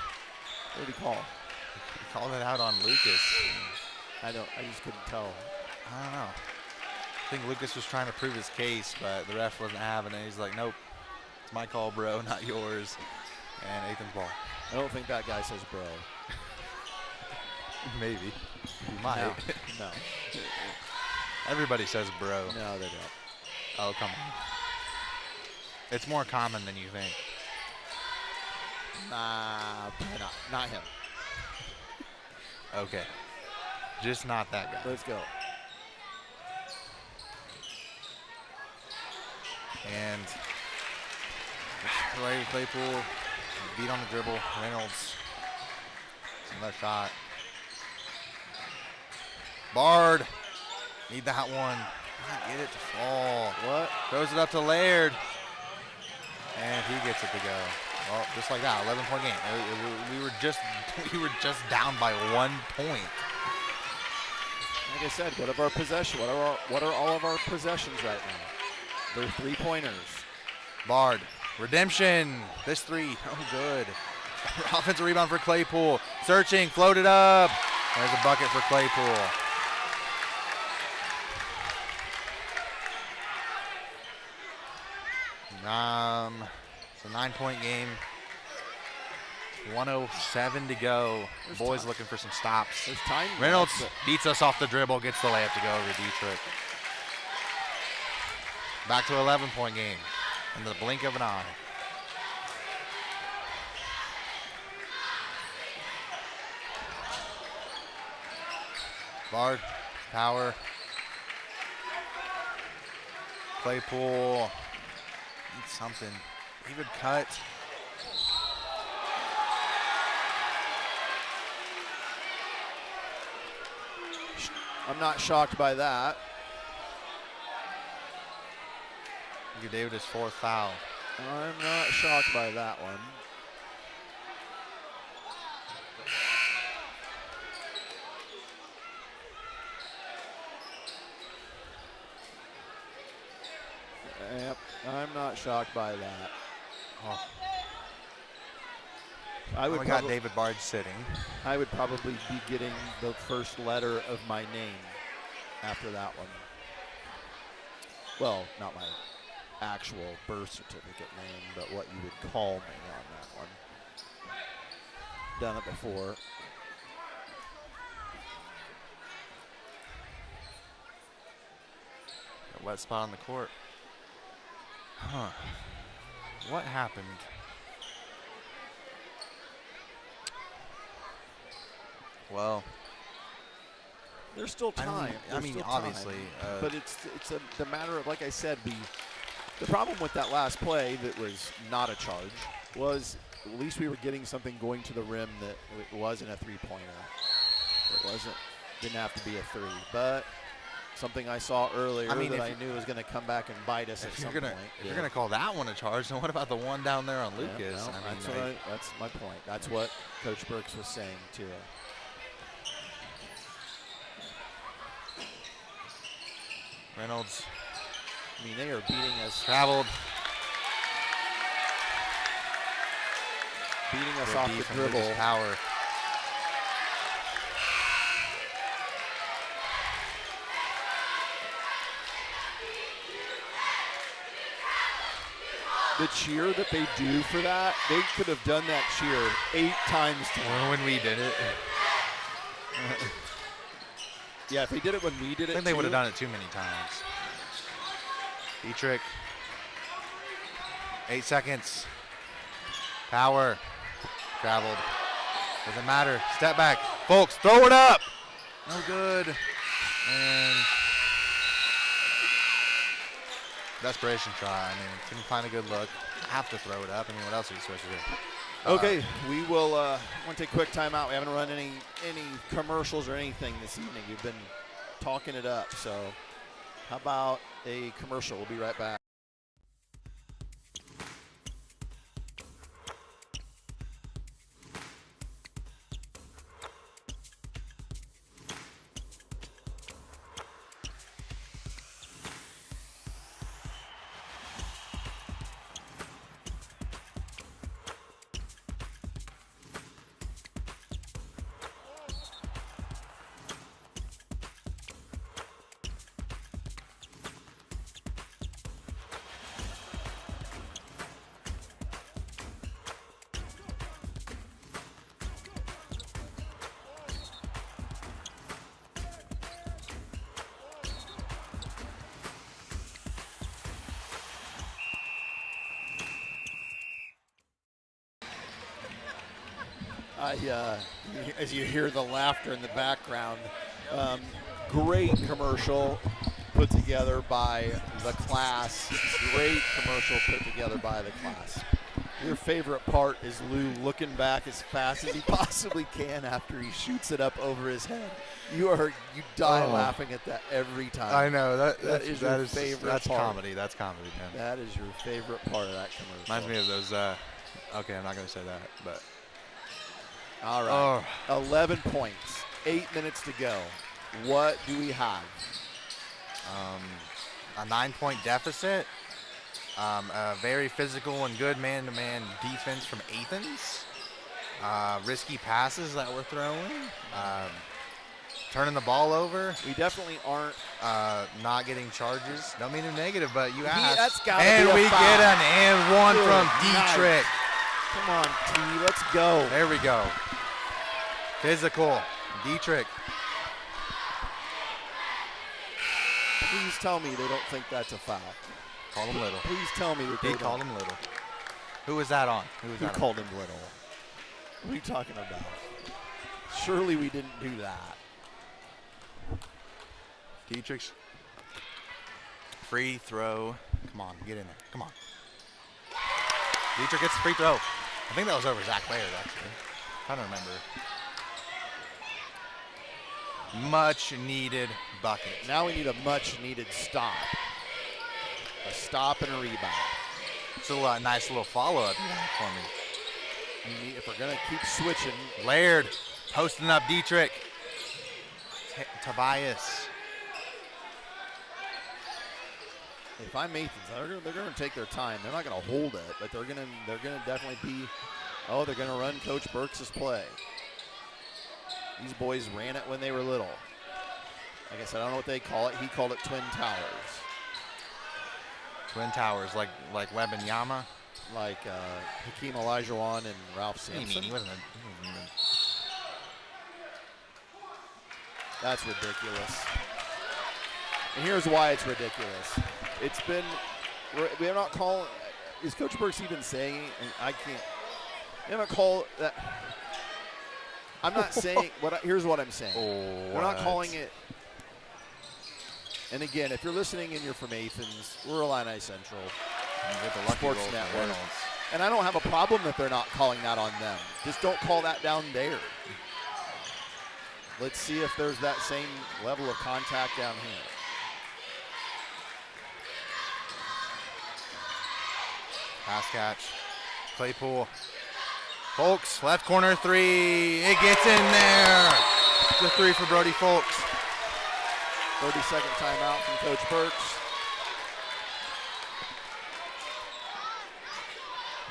What did he call? He called it out on Lucas. I just couldn't tell. I don't know. I think Lucas was trying to prove his case, but the ref wasn't having it. He's like, nope, it's my call, bro, not yours. And Athens ball. I don't think that guy says bro. Maybe. He might. No. Everybody says bro. No, they don't. Oh, come on. It's more common than you think. Nah, probably not. Not him. Okay. Just not that guy. Let's go. And Larry Claypool beat on the dribble. Reynolds. Another shot. Bard. Need that one. Can't get it to fall. What? Throws it up to Laird. And he gets it to go. Well, just like that, 11-point game. We were just down by 1 point. Like I said, what are all of our possessions right now? They're 3-pointers. Bard, redemption. This 3, oh good. Offensive rebound for Claypool. Searching, floated up. There's a bucket for Claypool. It's a 9-point game. 1:07 to go. Boys looking for some stops. There's time. Reynolds beats us off the dribble, gets the layup to go over Dietrich. Back to 11-point game in the blink of an eye. Bard, power. Claypool needs something. David cut. I'm not shocked by that. Give David his 4th foul. I'm not shocked by that one. Yep, I'm not shocked by that. Oh. I would got David Bard sitting. I would probably be getting the first letter of my name after that one. Well, not my actual birth certificate name, but what you would call me on that one. done it before. A wet spot on the court. Huh. What happened? Well, there's still time. I mean, obviously. But it's the matter of, like I said, the problem with that last play that was not a charge was at least we were getting something going to the rim that it wasn't a three-pointer. It didn't have to be a three. But something I saw earlier that I knew was going to come back and bite us at some point. If you're going to call that one a charge, then what about the one down there on Lucas? No, that's my point. That's what Coach Burks was saying, too. Reynolds. I mean, they are beating us. Traveled. Beating us off the dribble. Power. The cheer that they do for that, they could have done that cheer 8 times tonight. When we did it. Yeah, if they did it when we did it, I think they would have done it too many times. Dietrich. 8 seconds. Power. Traveled. Doesn't matter. Step back. Folks, throw it up. No good. And desperation try. I mean, couldn't find a good look. Have to throw it up. I mean, what else are you supposed to do? Okay, we will want to take a quick timeout. We haven't run any commercials or anything this evening. We've been talking it up. So how about a commercial? We'll be right back. As you hear the laughter in the background, great commercial put together by the class. Great commercial put together by the class. Your favorite part is Lou looking back as fast as he possibly can after he shoots it up over his head. You die laughing at that every time. I know that is your favorite. That's part. comedy. That's comedy, man. That is your favorite part of that commercial. Reminds me of those. Okay, I'm not going to say that, but. All right, 11 points, 8 minutes to go. What do we have? A 9-point deficit, a very physical and good man-to-man defense from Athens, risky passes that we're throwing, turning the ball over. We definitely aren't. Not getting charges. Don't mean they're negative, but you asked. That's gotta and be a we foul. get an and one Good from night. Dietrich. Come on, T, let's go. There we go. Physical, Dietrich. Please tell me they don't think that's a foul. Called him little. Please tell me that He they called don't. him little. Who was that on? Who called him little? What are you talking about? Surely we didn't do that. Dietrich's free throw. Come on, get in there. Come on. Dietrich gets the free throw. I think that was over Zach Baird, actually. I don't remember. Much needed bucket. Now we need a much needed stop. A stop and a rebound. It's a nice little follow-up for me. If we're going to keep switching. Laird posting up Dietrich. Tobias. If I'm Athens, they're going to take their time. They're not going to hold it, but they're going to definitely be. Oh, they're going to run Coach Burks' play. These boys ran it when they were little. Like I said, I don't know what they call it. He called it Twin Towers. Twin Towers, like Webb and Yama. like Hakeem Olajuwon and Ralph What do you Sampson. mean? He wasn't even. That's ridiculous. And here's why it's ridiculous. It's been, we're not calling, is Coach Burks even saying, and I can't, they haven't called that. I'm not saying, here's what I'm saying. We're not calling it, and again, if you're listening and you're from Athens, we're Illini Central, Sports Network. And I don't have a problem that they're not calling that on them. Just don't call that down there. Let's see if there's that same level of contact down here. Pass catch. Claypool. Folks, left corner three. It gets in there. The three for Brody Folks. 30-second timeout from Coach Burks.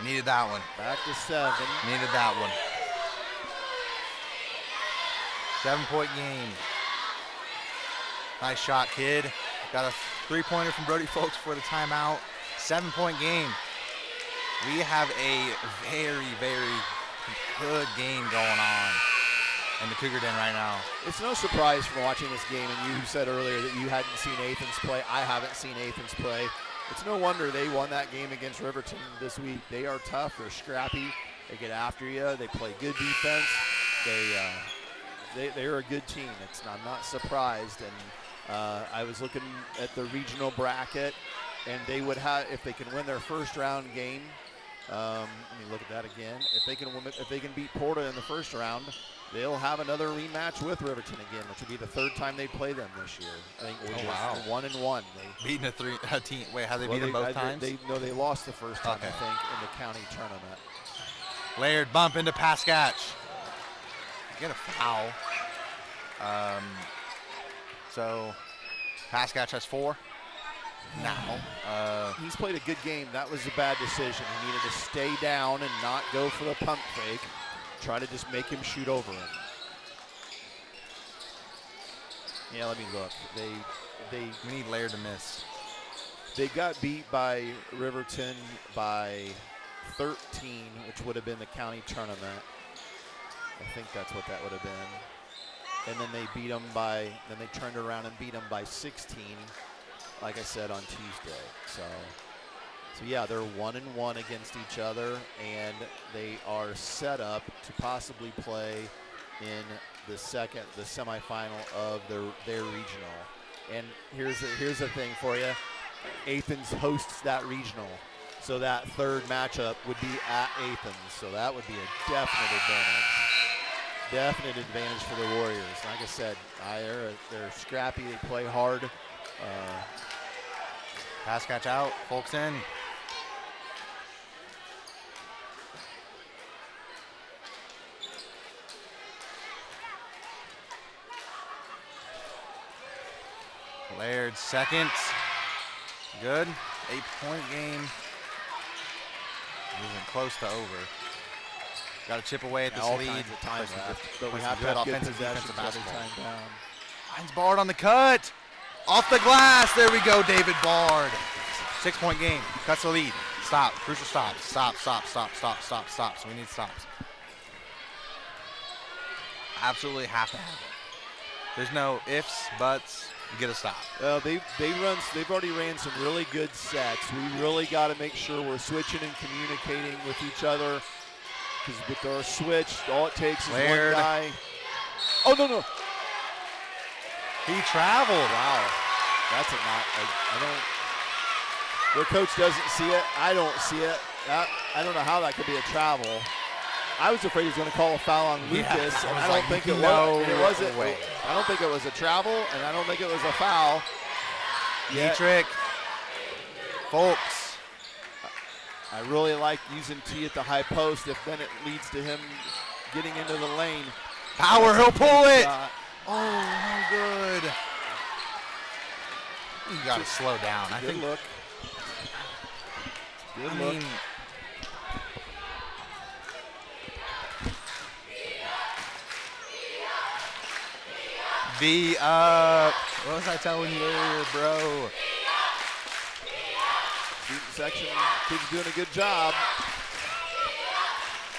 Needed that one. Back to 7. Needed that one. 7-point game. Nice shot, kid. Got a three-pointer from Brody Folks for the timeout. 7-point game. We have a very, very good game going on in the Cougar Den right now. It's no surprise from watching this game, and you said earlier that you hadn't seen Athens play. I haven't seen Athens play. It's no wonder they won that game against Riverton this week. They are tough. They're scrappy. They get after you. They play good defense. They're a good team. I'm not surprised. And I was looking at the regional bracket, and they would have, if they can win their first round game. Let me look at that again. If they can beat Porta in the first round, they'll have another rematch with Riverton again, which will be the third time they play them this year. I think we're 1-1. Beating a team. Wait, have they beat them both times? They lost the first time, Okay. I think, in the county tournament. Laird bump into pass catch. Get a foul. So pass catch has 4. Now. He's played a good game. That was a bad decision. He needed to stay down and not go for the pump fake. Try to just make him shoot over him. Yeah, let me look. We need Laird to miss. They got beat by Riverton by 13, which would have been the county tournament. I think that's what that would have been. And then they beat them then they turned around and beat them by 16, like I said, on Tuesday. So yeah, they're 1-1 against each other, and they are set up to possibly play in the semifinal of their regional. And here's the thing for you. Athens hosts that regional. So that third matchup would be at Athens. So that would be a definite advantage. Definite advantage for the Warriors. Like I said, they're scrappy. They play hard. Pass catch out. Folks in. Laird second. Good. 8-point game. Moving close to over. Got to chip away at this all lead. kinds of time left, but we some have to good have good offensive, possessions defensive every basketball. time down. Finds Bard on the cut. Off the glass. There we go, David Bard. 6-point game. Cuts the lead. Stop. Crucial stops. Stop. So we need stops. Absolutely have to have it. There's no ifs, buts. You get a stop. They've already ran some really good sets. We really got to make sure we're switching and communicating with each other. Because with our switch, all it takes is Laird. one guy. Oh, no. He traveled. Wow. That's a not. I don't. Their coach doesn't see it. I don't see it. I don't know how that could be a travel. I was afraid he was going to call a foul on Lucas, and I don't think it was. It wasn't. I don't think it was a travel, and I don't think it was a foul. Dietrich. Folks. I really like using T at the high post if then it leads to him getting into the lane. Power, he'll pull it. Oh, no good. You got to slow down. I think. Look. Good look. What was I telling you earlier, bro? Student section, kids doing a good job.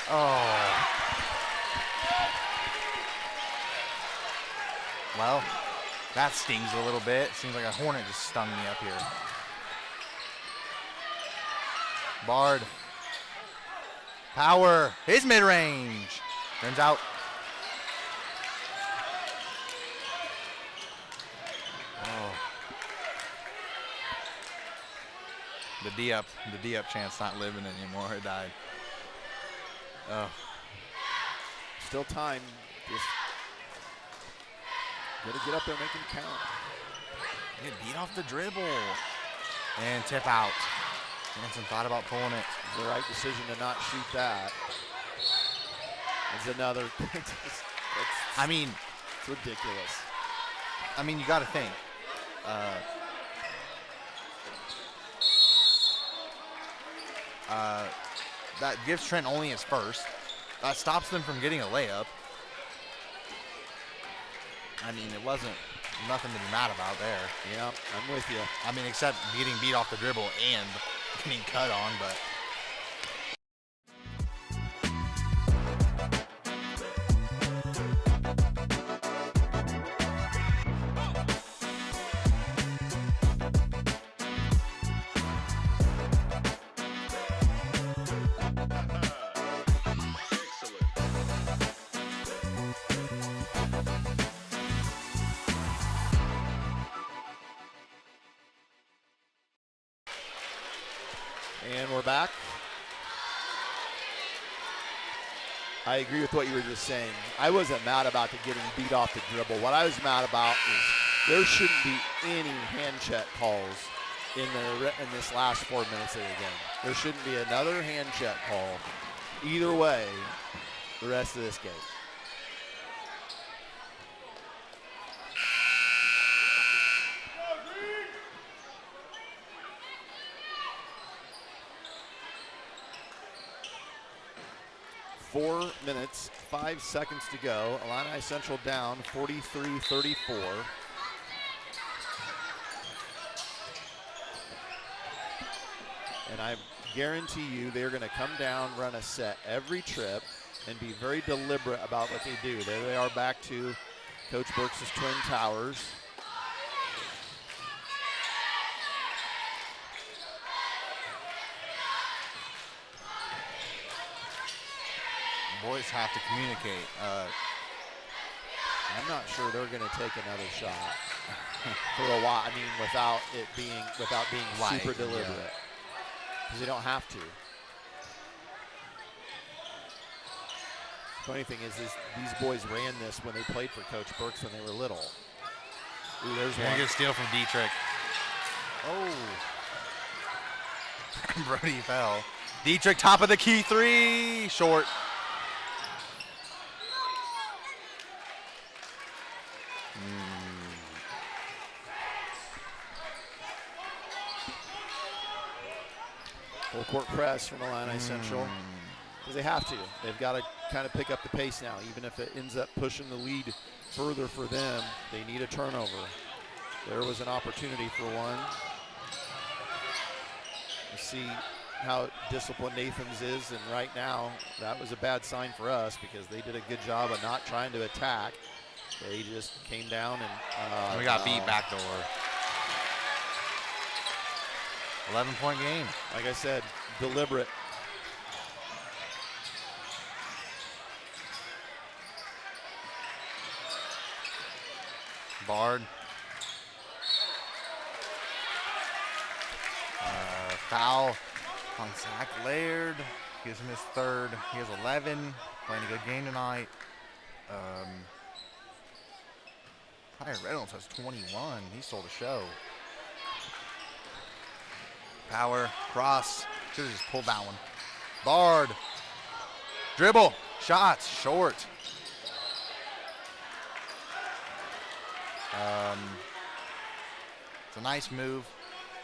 Oh. Well, that stings a little bit. Seems like a hornet just stung me up here. Bard. Power. His mid-range. Rims out. Oh. The D-up chance not living anymore. It died. Oh. Still time. Just gotta get up there and make him count. Get beat off the dribble. And tip out. Hanson thought about pulling it. The right decision to not shoot that. It's another. I mean, it's ridiculous. I mean, you got to think. That gives Trent only his first. That stops them from getting a layup. I mean, it wasn't nothing to be mad about there. Yeah, I'm with you. I mean, except getting beat off the dribble and getting cut on, but. And we're back. I agree with what you were just saying. I wasn't mad about the getting beat off the dribble. What I was mad about is there shouldn't be any hand check calls in this last 4 minutes of the game. There shouldn't be another hand check call either way the rest of this game. Four minutes, 5 seconds to go. Illini Central down 43-34. And I guarantee you they're going to come down, run a set every trip, and be very deliberate about what they do. There they are back to Coach Burks' Twin Towers. Boys have to communicate. I'm not sure they're going to take another shot for a while. I mean, without being Right, super deliberate, because they don't have to. Funny thing is these boys ran this when they played for Coach Burks when they were little. Ooh, there's one. Good steal from Dietrich. Oh. Brody fell. Dietrich, top of the key three, short. Full court press from Illini Central, because they have to. They've got to kind of pick up the pace now. Even if it ends up pushing the lead further for them, they need a turnover. There was an opportunity for one. We'll see how disciplined Athens is, and right now that was a bad sign for us because they did a good job of not trying to attack. They just came down and we got beat backdoor. 11-point game. Like I said, deliberate. Bard. Foul on Zach Laird. Gives him his third. He has 11. Playing a good game tonight. Tyler Reynolds has 21. He stole the show. Power, cross. Should have just pulled that one. Bard. Dribble. Shots. Short. It's a nice move.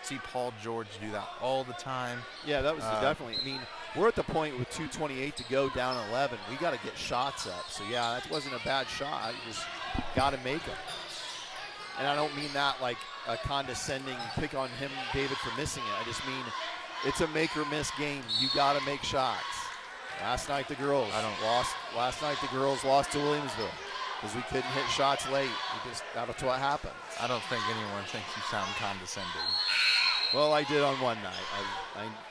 See Paul George do that all the time. Yeah, that was definitely. I mean, we're at the point with 2:28 to go, down 11. We got to get shots up. So yeah, that wasn't a bad shot. You just got to make them. And I don't mean that like a condescending pick on him, David, for missing it. I just mean it's a make or miss game. You got to make shots. Last night the girls lost. Last night the girls lost to Williamsville because we couldn't hit shots late. That's what happened. I don't think anyone thinks you sound condescending. Well, I did on one night.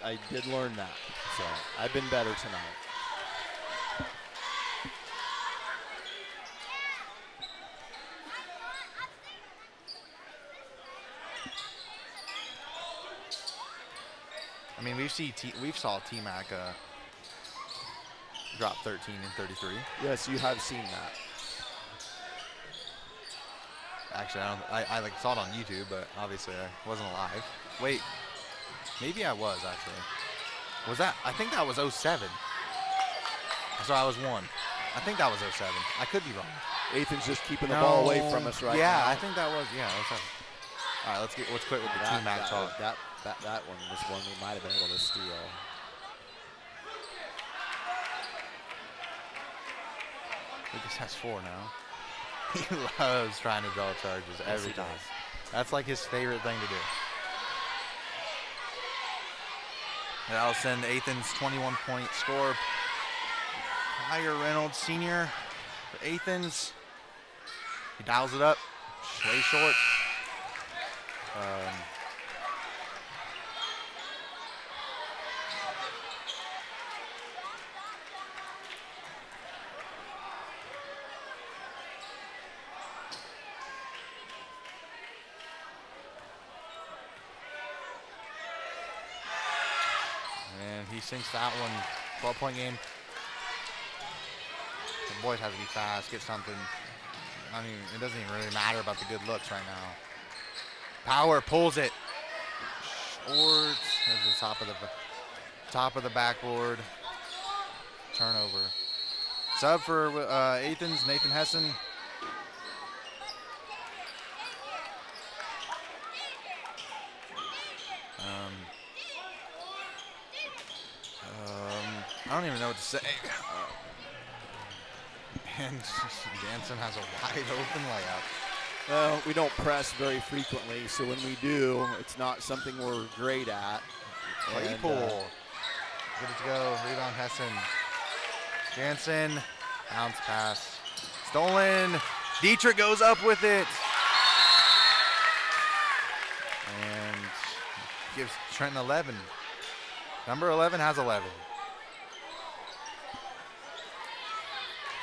I did learn that. So I've been better tonight. I mean, we've saw T-Mac drop 13 and 33. Yes, you have seen that. Actually, I like saw it on YouTube, but obviously I wasn't alive. Wait, maybe I was actually. Was that? I think that was 07. So I was 1. I think that was 07. I could be wrong. Athens just keeping the ball away from us right now. Yeah, I think that was 07. All right, let's quit with the T-Mac talk. That one was one we might have been able to steal. Lucas has 4 now. He loves trying to draw charges every time. That's like his favorite thing to do. And that'll send Athens 21-point score. Tiger Reynolds, senior for Athens. He dials it up, way short. And he sinks that one. 12-point game. The boys have to be fast, get something. I mean, it doesn't even really matter about the good looks right now. Power pulls it. Short. There's the top of the backboard. Turnover. Sub for Athens, Nathan Hessen. I don't even know what to say. And Jansen has a wide open layup. Well, we don't press very frequently, so when we do, it's not something we're great at. Claypool. Good to go. Rebound Hessen. Jansen. Bounce pass. Stolen. Dietrich goes up with it. And gives Trenton 11. Number 11 has 11.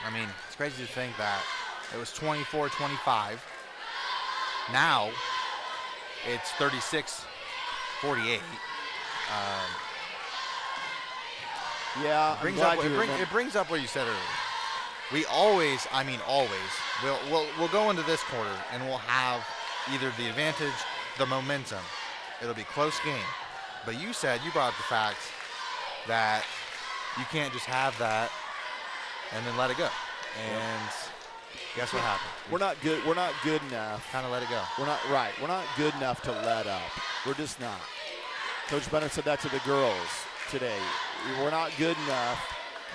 I mean, it's crazy to think that it was 24-25. Now it's 36-48. Yeah, it brings up what you said earlier. We always, we'll go into this quarter and we'll have either the advantage, the momentum. It'll be close game. But you brought up the fact that you can't just have that and then let it go. And guess what happened? We're not good enough. Kind of let it go. We're not good enough to let up. We're just not. Coach Benner said that to the girls today. We're not good enough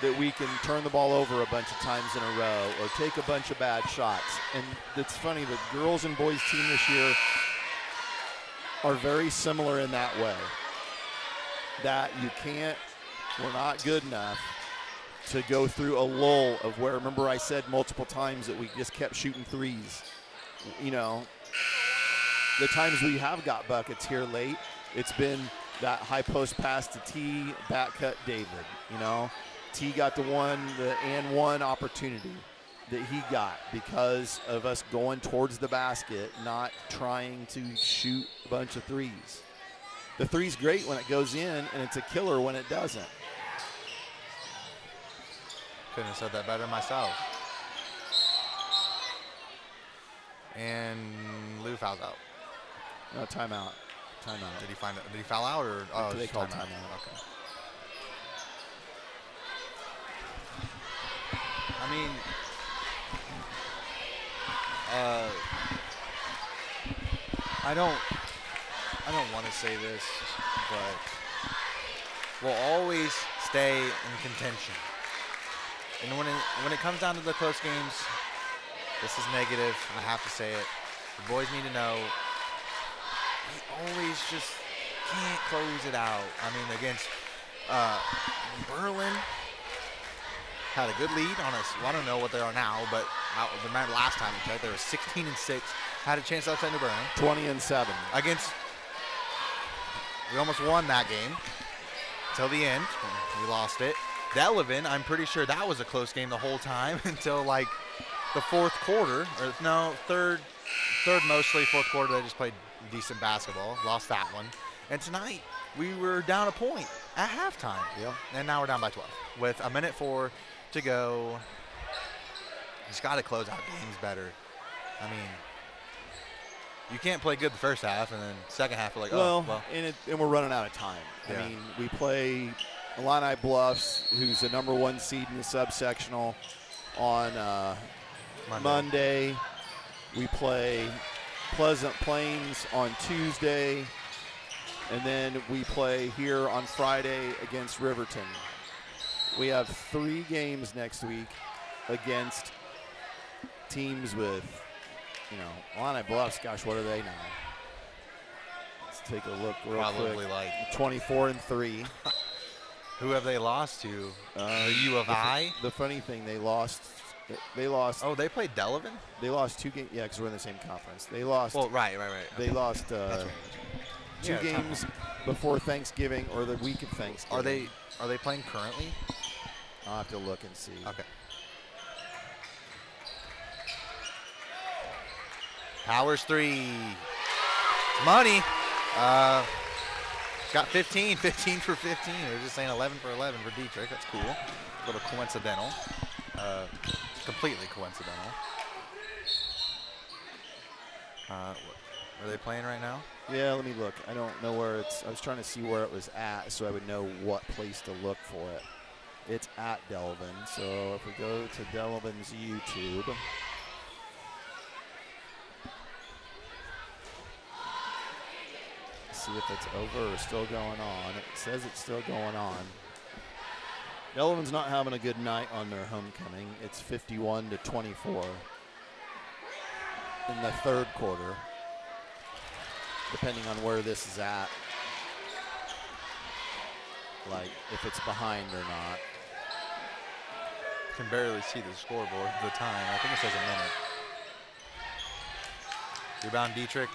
that we can turn the ball over a bunch of times in a row or take a bunch of bad shots. And it's funny, the girls and boys team this year are very similar in that way. That we're not good enough to go through a lull of where, remember I said multiple times that we just kept shooting threes. You know, the times we have got buckets here late, it's been that high post pass to T, back cut David, you know. T got the and one opportunity that he got because of us going towards the basket, not trying to shoot a bunch of threes. The three's great when it goes in, and it's a killer when it doesn't. Couldn't have said that better myself. And Lou fouls out. No, timeout. Did he foul out or? Oh, they called timeout. timeout. Okay. I mean, I don't want to say this, but we'll always stay in contention. And when it comes down to the close games, this is negative. I have to say it. The boys need to know he always just can't close it out. I mean, against Berlin, had a good lead on us. Well, I don't know what they are now, but I remember last time we checked, they were 16-6. Had a chance to upset New Berlin. 20-7. We almost won that game till the end. We lost it. Delavan, I'm pretty sure that was a close game the whole time until like the fourth quarter, or no, third mostly. Fourth quarter, they just played decent basketball. Lost that one. And tonight, we were down a point at halftime. Yeah. And now we're down by 12 with 1:04 to go. Just got to close out games better. I mean, you can't play good the first half, and then second half we're like, well. oh, well. And we're running out of time. Yeah. I mean, we play Illini Bluffs, who's the #1 seed in the subsectional, on Monday. We play Pleasant Plains on Tuesday, and then we play here on Friday against Riverton. We have 3 games next week against teams with, Illini Bluffs. Gosh, what are they now? Let's take a look real Probably quick. like 24-3. Who have they lost to? The U of I? The funny thing, they lost. They lost. Oh, they played Delavan? They lost 2 games. Yeah, because we're in the same conference. They lost. Well, right. They Okay. lost That's right. 2 Yeah, games before Thanksgiving or the week of Thanksgiving. Are they playing currently? I'll have to look and see. Okay. Powers 3. Money. Got 15 for 15. They're just saying 11 for 11 for Dietrich. That's cool. A little coincidental. Completely coincidental. Are they playing right now? Yeah, let me look. I don't know where it's. I was trying to see where it was at so I would know what place to look for it. It's at Delavan. So if we go to Delavan's YouTube. See if it's over or still going on. It says it's still going on. Delavan's not having a good night on their homecoming. It's 51-24 in the third quarter, depending on where this is at. Like if it's behind or not. Can barely see the scoreboard, the time. I think it says a minute. Rebound Dietrich.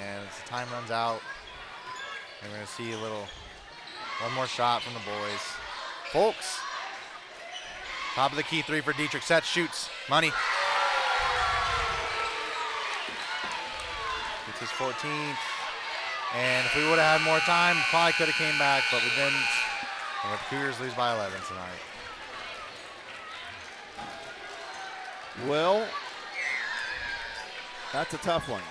And as the time runs out, we're going to see one more shot from the boys. Folks. Top of the key 3 for Dietrich. Sets, shoots. Money. Gets his 14th. And if we would have had more time, probably could have came back, but we didn't. And the Cougars lose by 11 tonight. Well, that's a tough one.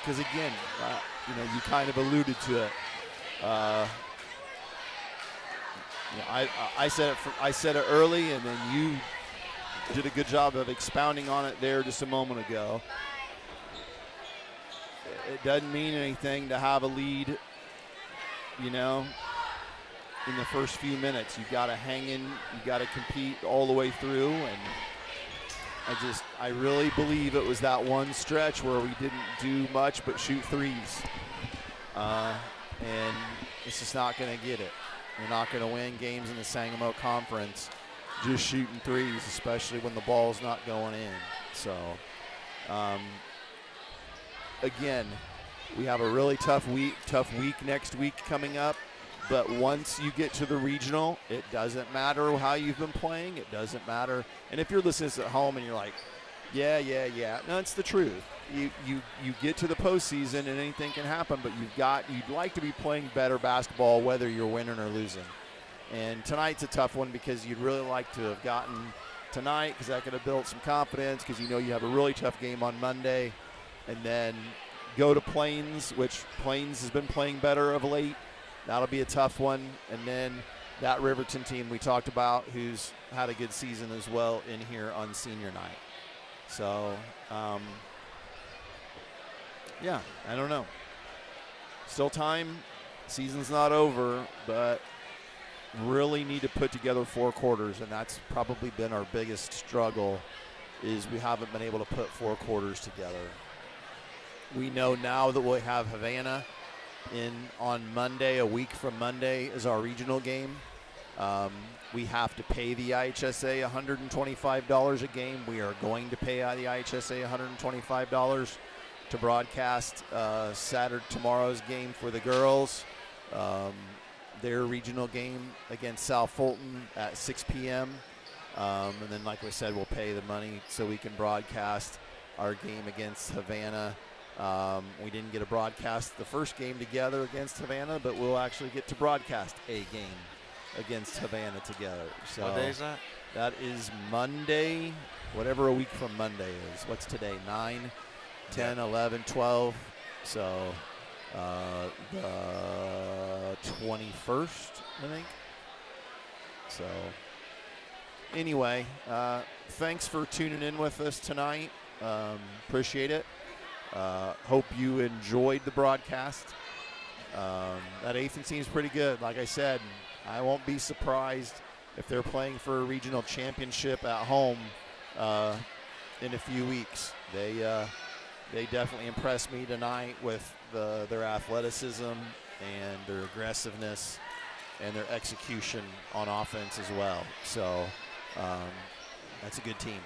Because again, you kind of alluded to it. I said it early, and then you did a good job of expounding on it there just a moment ago. It doesn't mean anything to have a lead, in the first few minutes. You got to hang in, you got to compete all the way through, and I really believe it was that one stretch where we didn't do much but shoot threes. And it's just not going to get it. You're not going to win games in the Sangamo Conference just shooting threes, especially when the ball's not going in. So, again, we have a really tough week next week coming up. But once you get to the regional, it doesn't matter how you've been playing. It doesn't matter. And if you're listening to this at home and you're like, yeah, no, it's the truth. You get to the postseason and anything can happen, but you'd like to be playing better basketball whether you're winning or losing. And tonight's a tough one because you'd really like to have gotten tonight because that could have built some confidence because you have a really tough game on Monday. And then go to Plains, which Plains has been playing better of late. That'll be a tough one. And then that Riverton team we talked about who's had a good season as well in here on senior night. So, yeah, I don't know. Still time. Season's not over, but really need to put together 4 quarters, and that's probably been our biggest struggle, is we haven't been able to put 4 quarters together. We know now that we'll have Havana on Monday. A week from Monday is our regional game. We have to pay the IHSA $125 a game. We are going to pay the IHSA $125 to broadcast tomorrow's game for the girls. Their regional game against South Fulton at 6 p.m. And then, like we said, we'll pay the money so we can broadcast our game against Havana. We didn't get to broadcast the first game together against Havana, but we'll actually get to broadcast a game against Havana together. So what day is that? That is Monday, whatever a week from Monday is. What's today? 9, 10, 11, 12. So the 21st, I think. So anyway, thanks for tuning in with us tonight. Appreciate it. Hope you enjoyed the broadcast. That Athens team's pretty good. Like I said, I won't be surprised if they're playing for a regional championship at home in a few weeks. They definitely impressed me tonight with their athleticism and their aggressiveness and their execution on offense as well. So that's a good team.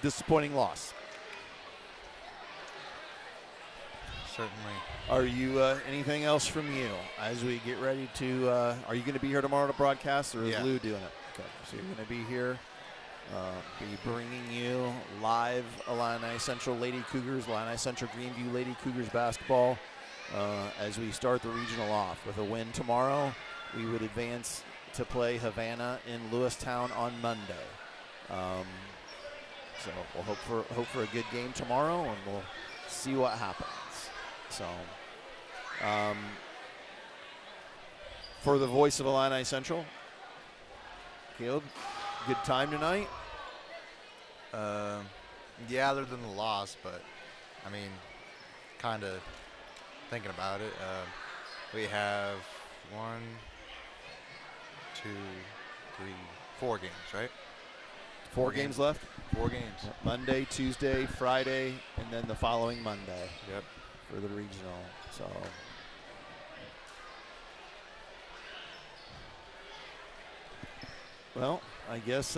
Disappointing loss. Certainly. Are you anything else from you as we get ready to? Are you going to be here tomorrow to broadcast, or is Lou doing it? Okay, so you're going to be here. Be bringing you live Illini Central Lady Cougars, Illini Central Greenview Lady Cougars basketball as we start the regional off. With a win tomorrow, we would advance to play Havana in Lewistown on Monday. So we'll hope for a good game tomorrow, and we'll see what happens. So, for the voice of Illini Central, Caleb, good time tonight? Yeah, other than the loss, but I mean, kind of thinking about it. We have 1, 2, 3, 4 games, right? 4 games left? 4 games. Monday, Tuesday, Friday, and then the following Monday. Yep. For the regional. So well, I guess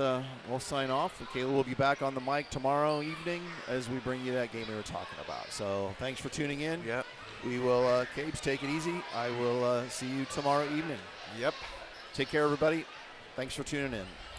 we'll sign off. Kayla will be back on the mic tomorrow evening as we bring you that game we were talking about. So thanks for tuning in. Yep. We will, Cabes, take it easy. I will see you tomorrow evening. Yep. Take care, everybody. Thanks for tuning in.